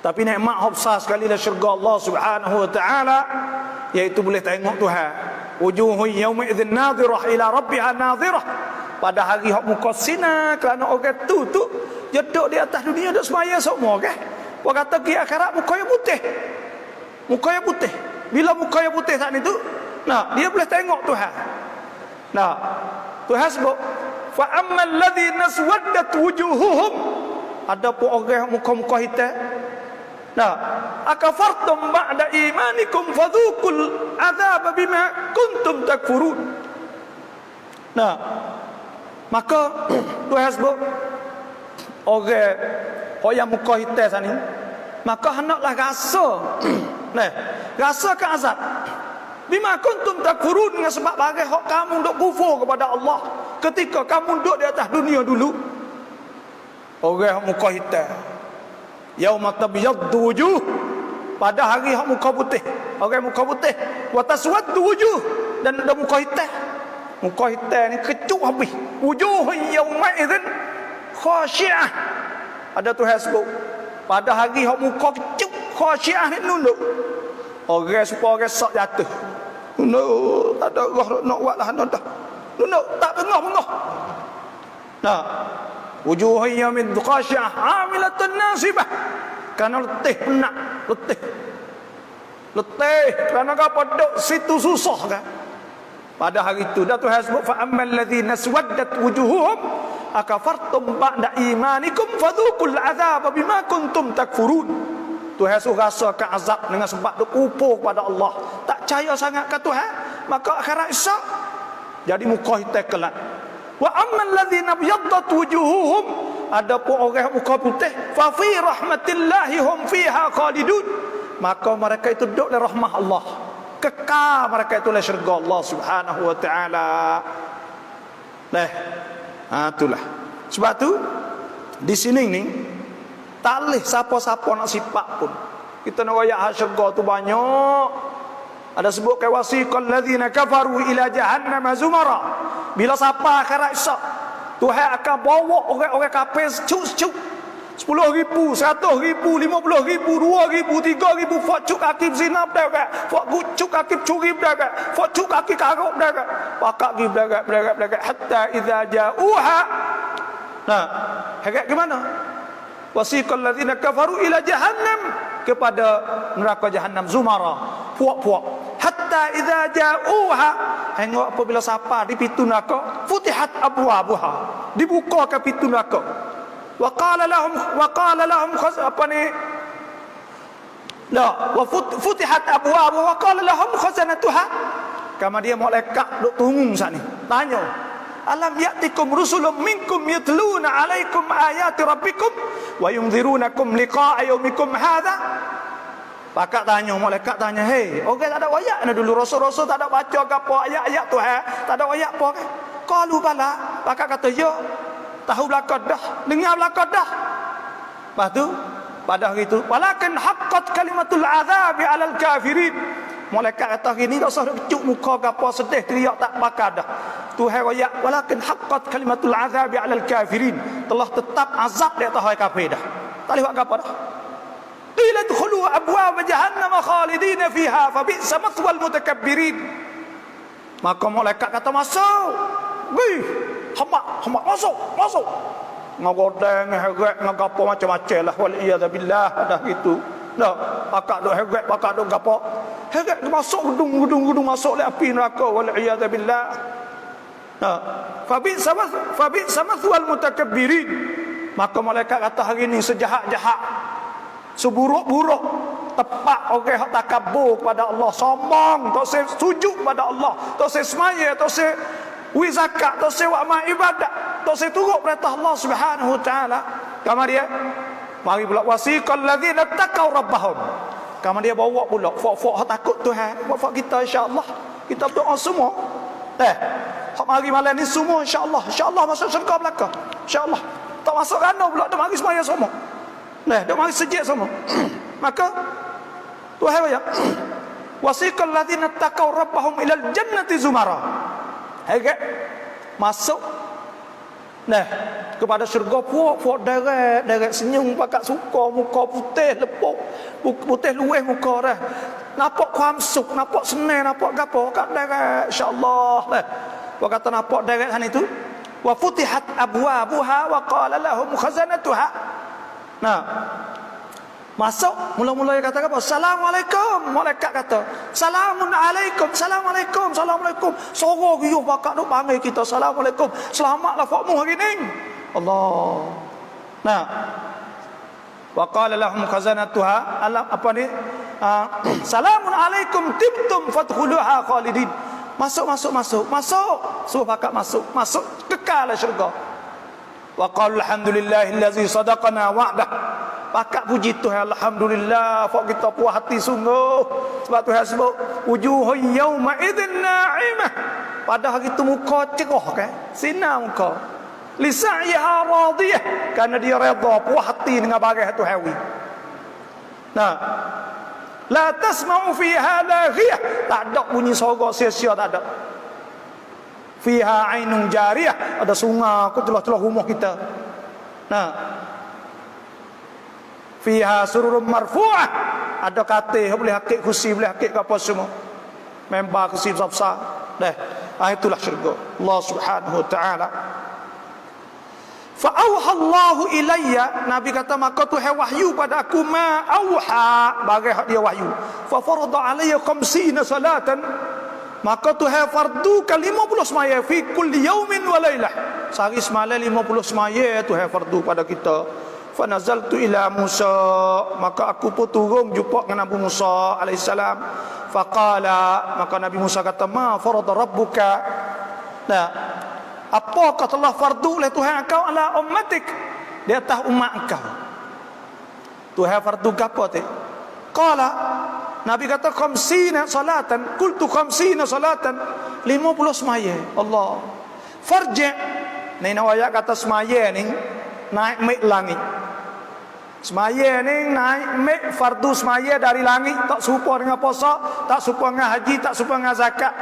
Tapi nikmat hak besar sekali dalam syurga Allah Subhanahu wa taala. iaitu boleh tengok Tuhan. Wujuhun yawma idzin nadhirah ila rabbiha nadhirah. Pada hari hak muka sinar kerana orang tu duduk di atas dunia duk semaya semua kan. Orang kata ki akhirat muka yang putih. Muka yang putih. Bila muka yang putih saat itu, nah, dia boleh tengok Tuhan. Nah, Tuhan sebut fa ammal ladzina aswaddat wujuhuhum, adapun orang muka-muka hitam. Nah, akafartum ba'da imanikum fadhuqul adzab bima kuntum takfurun. Nah, maka Tuhan sebut orang yang muka hitam sana, maka hendaklah rasa nah, rasakan azab bima kuntum takfurun, dengan sebab bagai hak kamu duk kufur kepada Allah ketika kamu duduk di atas dunia dulu. Orang muka hitam, yauma tabyaddu wujuh, pada hari hak muka putih, orang muka putih, wa taswaddu wujuh, dan ada muka hitam. Muka hitam ni kecut habis. Wujuhun yauma idzin khashi'ah. Ada Tuhan sebut pada hari hak muka kecut khashi'ah ni nunduk. Orang supaya orang sak jatuh. Nunduk, tak ada roh nak buat lah dah. Nunduk tak tengah-tengah. Nah, wujuhun yauma idzin khashi'ah 'amilatun nasibah. Kerana letih penat, letih kerana apa duduk situ susah kan. Pada hari itu dah Tuhan sebut fa ammal ladzina aswaddat wujuhuhum akafartum ba'da imanikum fadhuqul adzab bima kuntum takfurun. Tuhan suruh rasakan azab dengan sebab duk kufur kepada Allah, tak percaya sangat ke Tuhan, maka akhirat esok jadi muka hitam kelak. Wa ammal ladzina abyaddat wujuhuhum, adapun orang muka putih, fa fi rahmatillahi hum fiha khalidun, maka mereka itu duduk dalam rahmah Allah, kekal mereka itu dalam syurga Allah Subhanahu wa taala. Nah, itulah sebab tu di sini ni tak boleh siapa-siapa nak sifat pun. Kita nak royak syurga tu banyak. Ada sebut ke wasiqal ladzina kafaru ila jahannam zumara. Bila siapa akhirat esok, Tuhan akan bawa orang-orang kafir secuk-secuk. 10,000, 100,000, 50,000, 2,000, 3,000, fak cuk kaki zina berdekat, fak cuk kaki curi berdekat, fak cuk kaki karuk berdekat, pakak gi berdekat hatta idza ja'uha. Nah, hakikat ke mana? Wasiqal ladzina kafaru ila jahannam, kepada neraka jahannam zumara, puak-puak. Hatta idza ja'uha, tengok apabila siapa di pintu neraka, futihat abwabuha, dibukakan pintu neraka. Wa qala lahum apa ni? La, wa futihat abwabuha wa qala lahum khazanatuha. Kama dia malaikat duk tunggu sat ni. Tanya, alam ya'tikum rusulun minkum yatluna 'alaikum ayati rabbikum wa yunzirunakum liqa'a yaumikum hadha. Pakak tanya, malaikat tanya, hei, orang tak ada wayak ni dulu, rasul-rasul tak ada baca ke apa ayat-ayat Tuhan, tak ada wayak apa ke? Qalu bala. Pakak kata, ya, tahu belakang dah, dengar belakang dah. Lepas tu, pada hari itu, walakin haqqat kalimatul azabi 'alal kafirin. Malaikat kata hari ni tak usah kecuk muka ke apa, sedih teriak tak bakal dah. Tuhan royak, walakin haqqat kalimatul azabi 'alal kafirin, telah tetap azab di atas orang kafir dah. Tak boleh buat apa dah. Qila dkhulu abwaab jahannam khalidina fiha fa bi'sa mathwal mutakabbirin. Maka malaikat kata masuk. Wih, hamba masuk. Ngagodeng heret ngagapo macam-macam lah, wal iyad billah dah gitu. Dah, pakak duk heret, pakak duk gapo. Heret masuk gedung masuk le api neraka, wal iyad billah. Nah, fa bi'sa mathwal mutakabbirin. Maka malaikat kata hari ni sejahat-jahat, seburuk-buruk tepat orang yang takabur kepada Allah, sombong, tak se sujud kepada Allah, tak se semaya, tak se wi zakat, tak se buat amal ibadat, tak se turut perintah Allah Subhanahu wa taala. Kama dia mari pula wasiqal ladzina taqaw rabbahum. Kama dia bawa pula fok-fok takut Tuhan, fok kita insya-Allah. Kita berdoa semua. Hak mari malam ni semua insya-Allah masuk syurga belaka. Insya-Allah. Tak masuk rana pula, dah mari semaya semua. Nah, dah mari sejak semua. Maka Tuhan ayat wasiqal ladzina taqaw rabbahum ilal jannati zumara. Masuk Nah, kepada syurga puak deret senyum pakat suka muka putih lepuk putih luweh muka dah. Nampak kuamsuk, nampak senang, nampak gapo kat deret insya-Allah. Nah, wa kata nampak deret han itu wa futihat abwabuha wa qala lahum khazanatuha. Nah, masuk mula-mula dia kata apa? Assalamualaikum. Malaikat kata, "Salamun alaikum, assalamualaikum, assalamualaikum." Sorok giyuh bakak duk panggil kita, "Assalamualaikum. Selamatlah fakmu hari ni." Allah. Nah, wa qala lahum khazanatuha, apa ni? Salamun alaikum tibtum fadkhuluha khalidin. Masuk. Suruh bakak masuk kekal syurga. Wa qala alhamdulillahillazi sadaqana wa'dah. Pakak puji Tuhan, alhamdulillah, fak kita puas hati sungguh. Sebab Tuhan sebut wujuhun yauma idzin na'imah. Pada hari itu muka cerah kan, sinar muka. Li sa'yiha radiyah, kerana dia redha, puas hati dengan barang Tuhan wi. Nah, la tasma'u fiha laghiyah, tak ada bunyi sorok sia-sia, tak ada. Fiha ainun jariyah, ada sungai ke celah-celah rumah kita. Nah, fiha sururun marfu'ah, ada katil boleh hakik kursi, boleh hakik apa semua, member kursi besar-besar. Dah, itulah syurga Allah Subhanahu wa taala. Fa auha Allahu ilayya, Nabi kata maka Tuhan wahyu pada aku ma auha, bagai dia wahyu. Fa farada alayya 50 salatan, maka Tuhan fardukan 50 semaya fi kulli yaumin wa lailah. Sehari semalam 50 semaya Tuhan fardu pada kita. Fa nazaltu ila Musa, maka aku pun turun jumpa dengan Nabi Musa alaihissalam. Faqala, maka Nabi Musa kata, ma farada rabbuka. Nah, apakah telah fardu oleh Tuhan engkau ala ummatik, di atas umat engkau? Tuhan fardu apa tu? Qala, Nabi kata 50 salatan. Qultu 50 salatan, 50 semaya. Allah. Farji', ni nawaya kata semaya ni naik mik langit. Semaya ni naik mik fardu semaya dari langit, tak serupa dengan puasa, tak serupa dengan haji, tak serupa dengan zakat.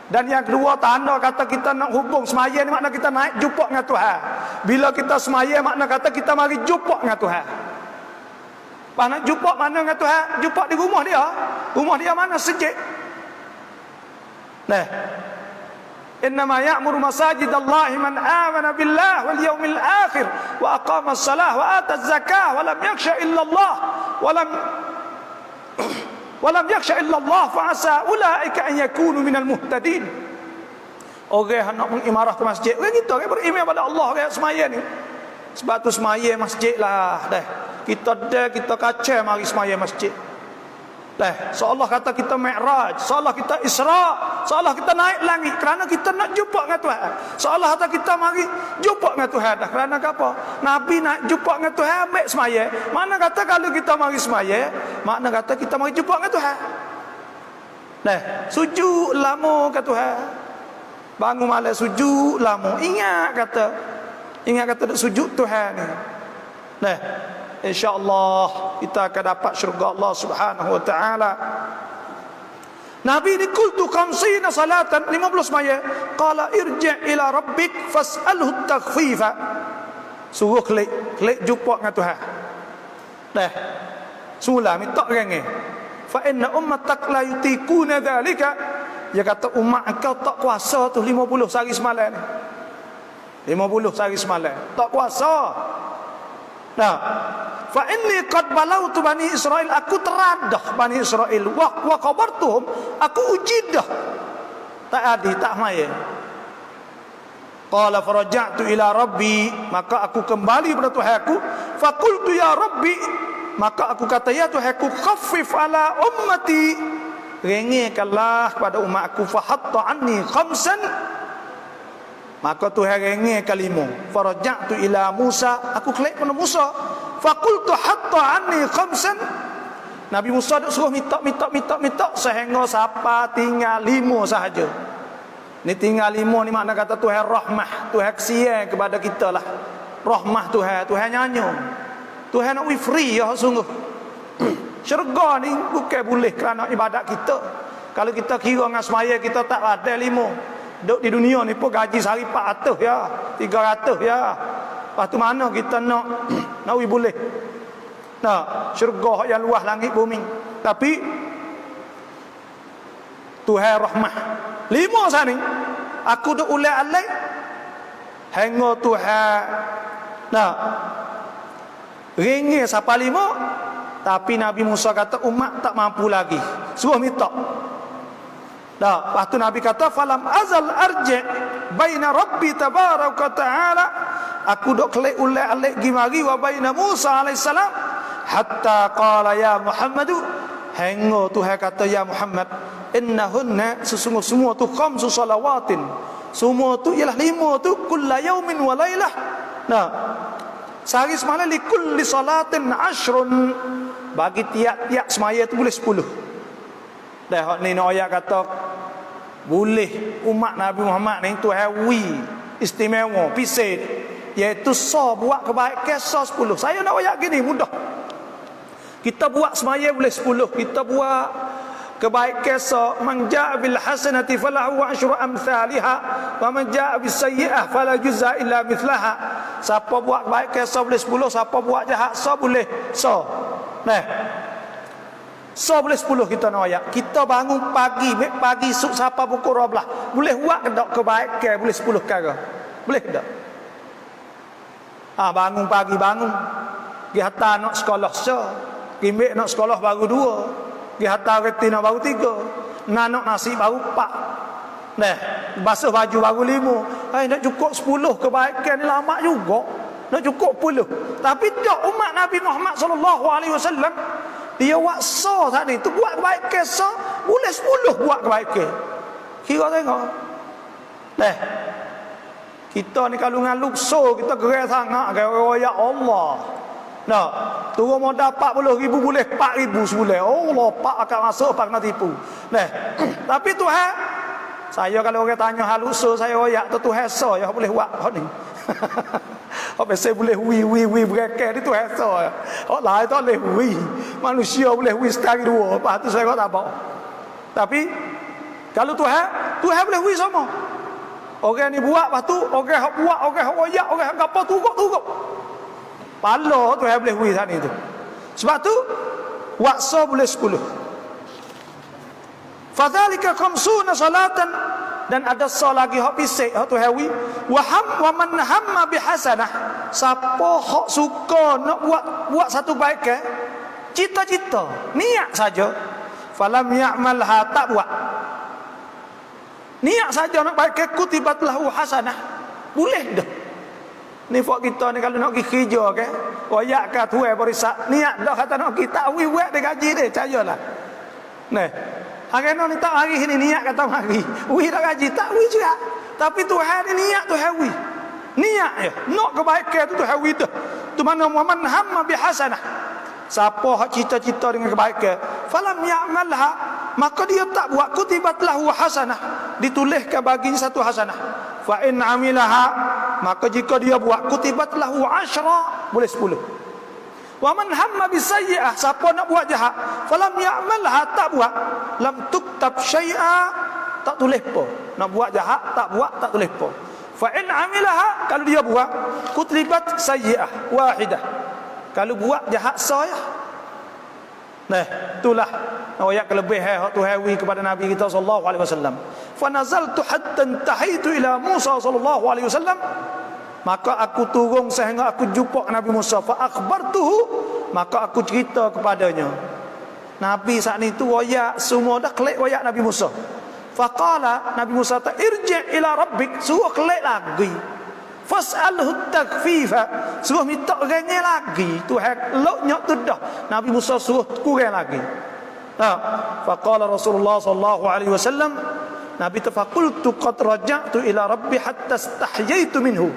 Dan yang kedua, tanda kata kita nak hubung semaya ni, makna kita naik jumpa dengan Tuhan. Bila kita semaya, makna kata kita mari jumpa dengan Tuhan. Pas nak jumpa mana dengan Tuhan? Jumpa di rumah dia. Rumah dia mana? Sejik. Nah, innama ya'muru masajidallahi man amana billah wal yawmil akhir wa aqama as-salah wa ata az-zakah wa lam yakhsha illa Allah walam yakhsha illa Allah fa asa ulaika an yakunu minal muhtadin. Orang nak mengimarah ke masjid, orang kita orang beriman pada Allah, orang semaya ni. Sebab tu semaya masjid lah dah. Kita kacau mari semaya masjid. Dah, seolah kata kita Mi'raj, seolah kita Isra, seolah kita naik langit kerana kita nak jumpa dengan Tuhan. Seolah kata kita mari jumpa dengan Tuhan dah. Kerana apa? Nabi nak jumpa dengan Tuhan ambil semaya. Mana kata kalau kita mari semaya, makna kata kita mari jumpa dengan Tuhan. Dah, sujud lama ke Tuhan. Bangun malam sujud lama. Ingat kata sujud Tuhan ni. Dah, InsyaAllah kita akan dapat syurga Allah Subhanahu wa ta'ala. Nabi ni kultu 50 salatan, 50 semaya. Qala irji' ila rabbik fas'alhu takhfifa. Suruh klik jumpa dengan Tuhan. Dah, semula minta orang fa inna ummatak la yutikuna dhalika. Dia kata umat engkau tak kuasa tu 50 sehari semalam ni. 50 sehari semalam tak kuasa. Nah, fa inni qad balautu bani Israil, aku teradah bani Israil wa qabartuhum, aku uji dah. Tak ada, tak maya. Qala faraja'tu ila rabbi, maka aku kembali kepada Tuhanku. Fa qultu ya rabbi, maka aku kata ya Tuhanku, khaffif ala ummati, ringankanlah kepada umatku. Fa hatta anni khamsan, maka Tuhan ringankan 5. Faraja'tu ila Musa, aku klik kepada Musa. Faqultu hatta anni khamsan, Nabi Musa dak suruh minta sehingga siapa tinggal 5 sahaja. Ni tinggal 5 ni makna kata Tuhan rahmah, Tuhan kesian kepada kita lah. Rahmah Tuhan nyanyo. Tuhan nak we free ya sungguh. Syurga ni bukan boleh kerana ibadat kita. Kalau kita kira dengan semaya kita tak ada 5. Duduk di dunia ni pun gaji sehari 400 ya, 300 ya. Lepas tu mana kita nak boleh. Nah, syurga yang luas langit bumi. Tapi Tuhan rahmah. 5 sani aku duk ulai alai hingga Tuhan ringgit siapa 5, tapi Nabi Musa kata umat tak mampu lagi, suruh minta. Lepas tu Nabi kata falam azal arji' baina rabbi tabaraka ta'ala, aku duk kelek ulai alai gimari wa baina Musa alaihissalam hatta qala ya Muhammadu, hingga Tuhan kata ya Muhammad, innahunna sesungguh semua tu khamsu salawatin, semua tu ialah 5 tu kulla yaumin wa lailah. Sehari semalam li kulli salatin 10, bagi tiap-tiap semaya tu boleh 10. Dah ni ayat kata boleh umat Nabi Muhammad ni Tuhan istimewa pisah, iaitu buat kebaikan 10. Saya nak ayat gini mudah. Kita buat semaya boleh 10, kita buat kebaikan man jaa bil hasanati falahu asyru amsalha wa man jaa bis sayyi'ah fala juzaa illa mithlaha. Siapa buat kebaikan boleh 10, siapa buat jahat boleh boleh 10. Kita nak ayat, kita bangun pagi suk siapa pukul 12 boleh buat ke tak kebaikan boleh 10 perkara, boleh tak? Bangun pagi pergi hantar anak sekolah kimbik nak sekolah baru 2, pergi hantar reti nak baru 3, nak nasi baru 4, basuh baju baru 5. Nak cukup 10 kebaikan ni lama juga, nak cukup 10. Tapi tak umat Nabi Muhammad SAW, dia waksa tadi tu buat kebaikan boleh 10 buat kebaikan. Kira tengok kita ni kalau ngaluk kita gerai sangat ya Allah. Turun modal 40,000 boleh 4,000 sebulan. Allah pak akan masuk pak nak tipu. Tapi Tuhan, saya kalau orang tanya hal usul saya royak tu Tuhan ya boleh buat hak ni. Hak saya boleh berekan ni Tuhan ya. Hak lain tak boleh manusia boleh sekali 2, lepas tu saya tak apa. Tapi kalau Tuhan boleh sama. Orang ni buat, lepas tu orang hak buat, orang hak royak, orang hak apa turut. Pala Tuhan boleh tadi tu. Sebab tu waksa boleh 10. Fadzalika khamsuna salatan, dan ada lagi hak pisik hak Tuhan wa man hamma bihasanah, siapa hak suka nak buat satu kebaikan, cita-cita niat saja, falam ya'malha, tak buat, niat saja nak baik kutibat lahu hasanah, boleh dah. Ni fak kita ni kalau nak pergi kerja ke, royak ke tuai barisak, niat dah kata nak kita buat dia gaji dia, cayalah. Hari ni tak hari ni niat kata mari, dah gaji tak juga. Tapi Tuhan ni niat Tuhan niat ya, nak kebaikan tu Tuhan dah. Tu mana man hamma bihasanah, siapa hak cita-cita dengan kebaikan, falam ya'malha, maka dia tak buat, kutibat lahu hasanah, dituliskan baginya satu hasanah. Fa in amilaha, maka jika dia buat, kutibat lahu 10, boleh 10. Wa man hamma bisayyi'ah, siapa nak buat jahat, falam ya'malha, tak buat, lam tuktab syai'a, tak tulis apa. Nak buat jahat tak buat, tak tulis apa. Fa in amilaha, kalau dia buat, kutibat sayyi'ah wahidah, kalau buat jahat saya. Itulah ayat kelebihan hak Tuhan kepada Nabi kita sallallahu alaihi wasallam. Fa nazaltu hatta intahaitu ila Musa sallallahu alaihi wasallam, maka aku turun sehingga aku jumpa Nabi Musa. Fa akhbartuhu, maka aku cerita kepadanya. Nabi saat itu ayat semua dah kelek ayat Nabi Musa. Fa qala, Nabi Musa ta irji' ila rabbik, suruh kelek lagi. Fas'alhu takfifa, suruh minta kurangnya lagi. Tuhan loknya tu dah, Nabi Musa suruh kurang lagi. Faqala Rasulullah sallallahu alaihi wasallam, Nabi tafaqultu qad raja'tu ila rabbi hatta istahyaitu minhu.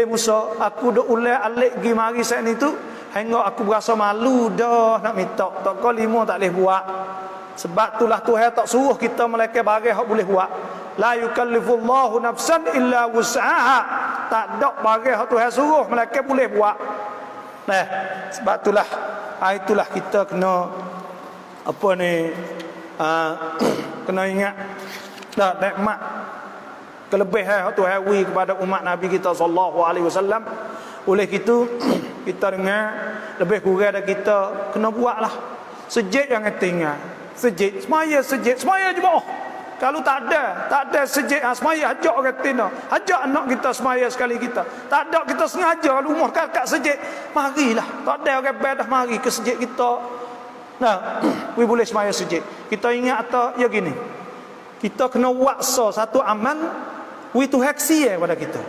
Musa, aku dah ulai alik gi mari saat ni tu hingga aku berasa malu dah nak minta. Tak kau 5 tak boleh buat. Sebab itulah Tuhan tak suruh kita melekeh barang hak boleh buat. La yukallifullahu nafsan illa wus'aha, tak ada barang hak Tuhan suruh melekeh boleh buat. Sebab itulah kita kena kena ingat nikmat kelebihan Tuhan wi kepada umat Nabi kita sallallahu alaihi wasallam. Oleh itu kita dengar lebih kurang dah kita kena buatlah sejid yang tinggal. Sejid semaya jemaah. Kalau tak ada sejid semaya hajak orang tina. Hajak anak kita semaya sekali kita. Tak ada kita sengaja kalau umur kakak sejid, marilah. Tak ada orang bedah mari ke sejid kita. Nah, we boleh semaya sejid. Kita ingat atau ya gini. Kita kena waksa satu amal we tu haksi pada kita.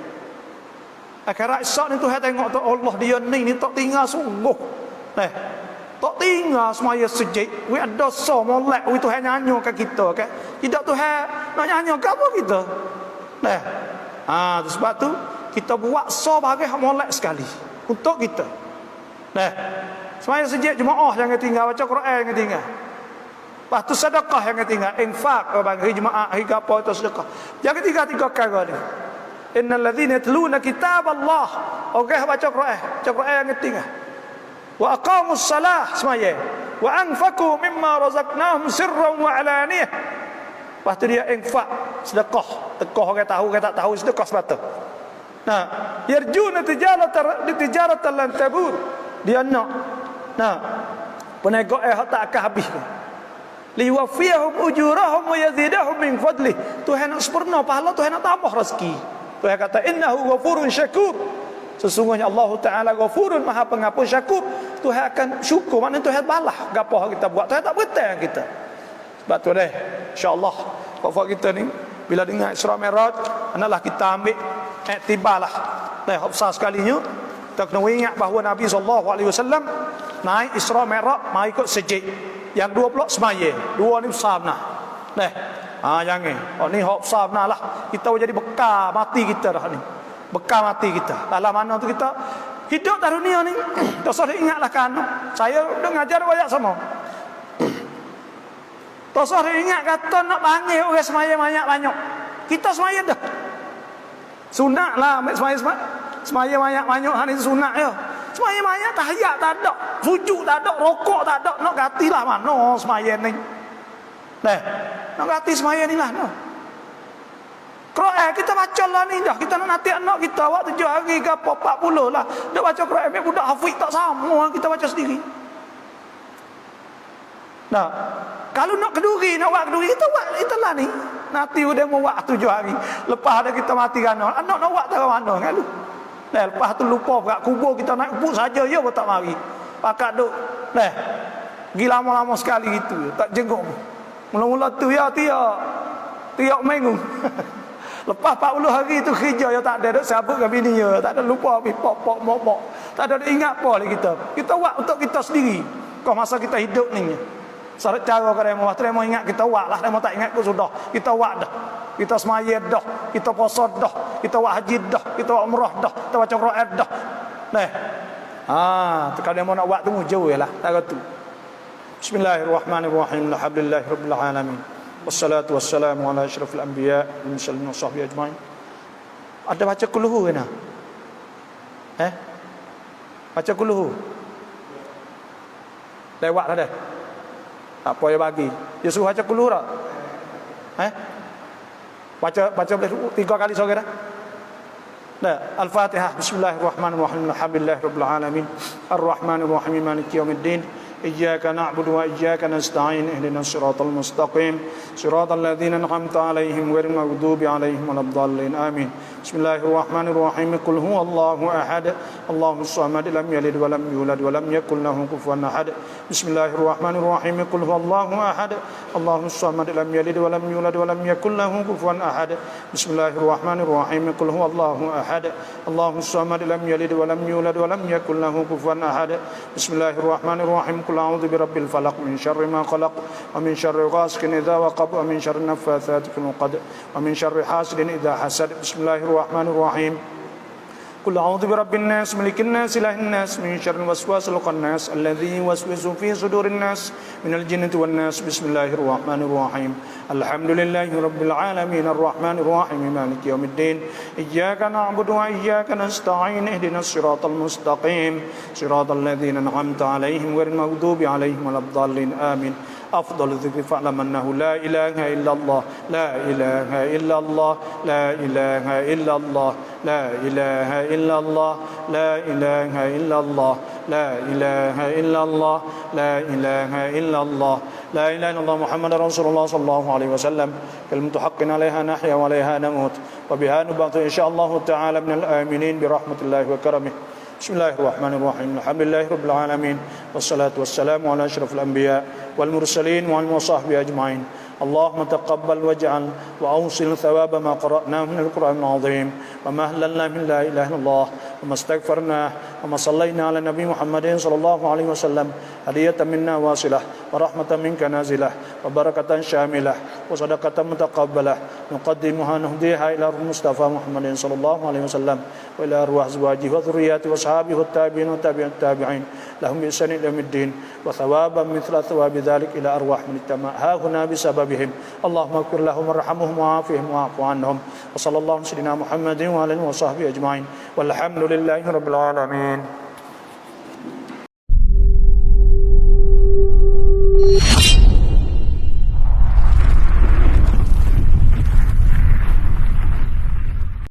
Akhirat esok ni Tuhan tengok tu Allah dia ni tak tinggal sungguh. Tak tinggal semaya sejid. We ada dosa molek we Tuhan nyanyo kat kita kan. Tidak Tuhan nak nyanyo ke apa kita. Sebab tu kita buat so bagi molek sekali untuk kita. Semaya sejid jemaah jangan tinggal, baca Quran jangan tinggal. Lepas tu sedekah jangan tinggal, infak bagi jemaah hari apa itu sedekah. Jangan tinggal 3 perkara ni. Innal ladzina yatluna kitab Allah. Orang baca Quran jangan tinggal. Wa aqamus salah semaya. Wa anfaqu mimma razaqnahum sirran wa alaniyah. Lepas tu dia infak, sedekah. Tekah orang tahu, orang tak tahu sedekah sebab tu. Yarjuna tijaratan lan tabur. Dia nak. Perniagaan tak akan habis. Liwafiyahum ujurahum wa yazidahum min fadlih. Tuhan nak sempurna pahala, Tuhan nak tambah rezeki. Tuhan kata innahu ghafurun syakur. Sesungguhnya Allah Taala ghafurun maha pengampun syakur. Tuhan akan syukur, maknanya Tuhan balas gapo kita buat. Tuhan tak berhutang kita. Sebab tu deh, insya-Allah pokok kita ni bila dengar Isra Mi'raj, hendaklah kita ambil iktibarlah. Besar sekalinya kita kena ingat bahawa Nabi sallallahu alaihi wasallam naik Isra Mi'raj mai ikut sejid. Yang dua pula semaya. Dua ni besar benar. Jangan. Ni hak besar benar lah. Kita jadi bekal mati kita dah ni. Bekal mati kita. Dalam mana tu kita hidup di dunia ni. Tak usah ingatlah kan. Saya dah ngajar banyak sama. Tak usah ingat kata nak panggil orang semaya banyak-banyak. Kita semaya dah. Sunat lah ambil semaya banyak-banyak hari sunat je. Semaya banyak tahiyat tak ada, sujud tak ada, rokok tak ada, nak gantilah mana semaya ni. Nak ganti semaya ni lah. Quran kita baca lah ni dah. Kita nak nanti anak kita waktu 7 hari ke apa 40 lah. Dah baca Quran ambil budak hafiz tak sama, kita baca sendiri. Kalau nak keduri, nak buat keduri, kita buat itulah ni. Nanti udah mau buat 7 hari. Lepas ada kita mati kan. Anak nak buat tak mana kan lu. Lepas tu lupa kat kubur kita naik kubur saja ya tak mari. Pakat duk. Pergi lama-lama sekali gitu, tak jenguk. Mula-mula tu ya tiap minggu. Lepas 40 hari tu kerja ya tak ada duk sabut dengan bini ya, tak ada lupa pok mok. Tak ada ingat apa lagi kita. Kita buat untuk kita sendiri. Kau masa kita hidup ni. Cara kadang mau ingat kita buat lah, mau tak ingat pun sudah. Kita buat dah. Kita semaya dah, kita puasa dah, kita buat haji dah, kita buat umrah dah, kita baca Quran dah. Kalau dia mau nak buat tu jauh lah, tak kata tu. Bismillahirrahmanirrahim. Alhamdulillahirabbil alamin. Wassalatu wassalamu ala asyrafil anbiya wal mursalin wa sahbihi ajmain. Ada baca kuluhu kena? Baca kuluhu. Lewat dah. Tak apa ya bagi. Dia suruh baca kuluhu tak? Baca boleh 3 kali sore dah. Al-Fatihah. Bismillahirrahmanirrahim. Alhamdulillahirabbil alamin. Arrahmanir rahim. Maliki yaumiddin. إياك نعبد وإياك نستعين اهدنا الصراط المستقيم صراط الذين أنعمت عليهم غير المغضوب عليهم ولا الضالين آمين بسم الله الرحمن الرحيم قل هو الله أحد الله الصمد لم يلد ولم يولد ولم يكن له كفوا أحد بسم الله الرحمن الرحيم قل هو الله أحد الله الصمد لم يلد ولم يولد ولم يكن له كفوا أحد بسم الله الرحمن الرحيم قل هو الله أحد الله الصمد لم يلد ولم يولد ولم يكن له كفوا أحد بسم الله الرحمن الرحيم قل أعوذ برب الفلق من شر ما خلق ومن شر غاسق إذا وقب ومن شر النفاثات في العقد ومن شر حاسد إذا حسد بسم الله الرحمن الرحيم قل أعوذ برب الناس ملك الناس إله الناس من شر الوسواس الخناس الذي يوسوس في صدور الناس من الجنة والناس بسم الله الرحمن الرحيم الحمد لله رب العالمين الرحمن الرحيم مالك يوم الدين إياك نعبد وإياك نستعين اهدنا الصراط المستقيم صراط الذين أنعمت عليهم غير المغضوب عليهم ولا الضالين آمين أفضل الذكر فاعلم أنه لا إله إلا الله لا إله إلا الله لا إله إلا الله لا إله إلا الله لا إله إلا الله لا إله إلا الله لا إله إلا الله لا إله إلا الله محمد رسول الله صلى الله عليه وسلم كلمة حق عليها نحيا وعليها نموت وبها نبعث إن شاء الله تعالى من الآمنين برحمة الله وكرمه بسم الله الرحمن الرحيم الحمد لله رب العالمين والصلاة والسلام على أشرف الأنبياء والمرسلين وعلى وصحبه أجمعين اللهم تقبل واجعل وأوصل ثواب ما قرأناه من القرآن العظيم وما أهللنا من لا إله إلا الله وما استغفرناه وما صلينا على النبي محمد صلى الله عليه وسلم هدية منا واصلة ورحمة منك نازلة وبركة شاملة وصدقة متقبلة نقدمها نهديها إلى المصطفى محمد صلى الله عليه وسلم وإلى أرواح أزواجه وذرياته وأصحابه والتابعين وتابعين التابعين لهم بإحسان إلى يوم الدين وثوابا مثل ثواب ذلك إلى أرواح من التماء ها هنا بسببهم اللهم اغفر لهم وارحمهم وعافهم واعف عنهم وصلى الله على سيدنا محمد وعلى آله وصحبه أجمعين والحمد لله رب العالمين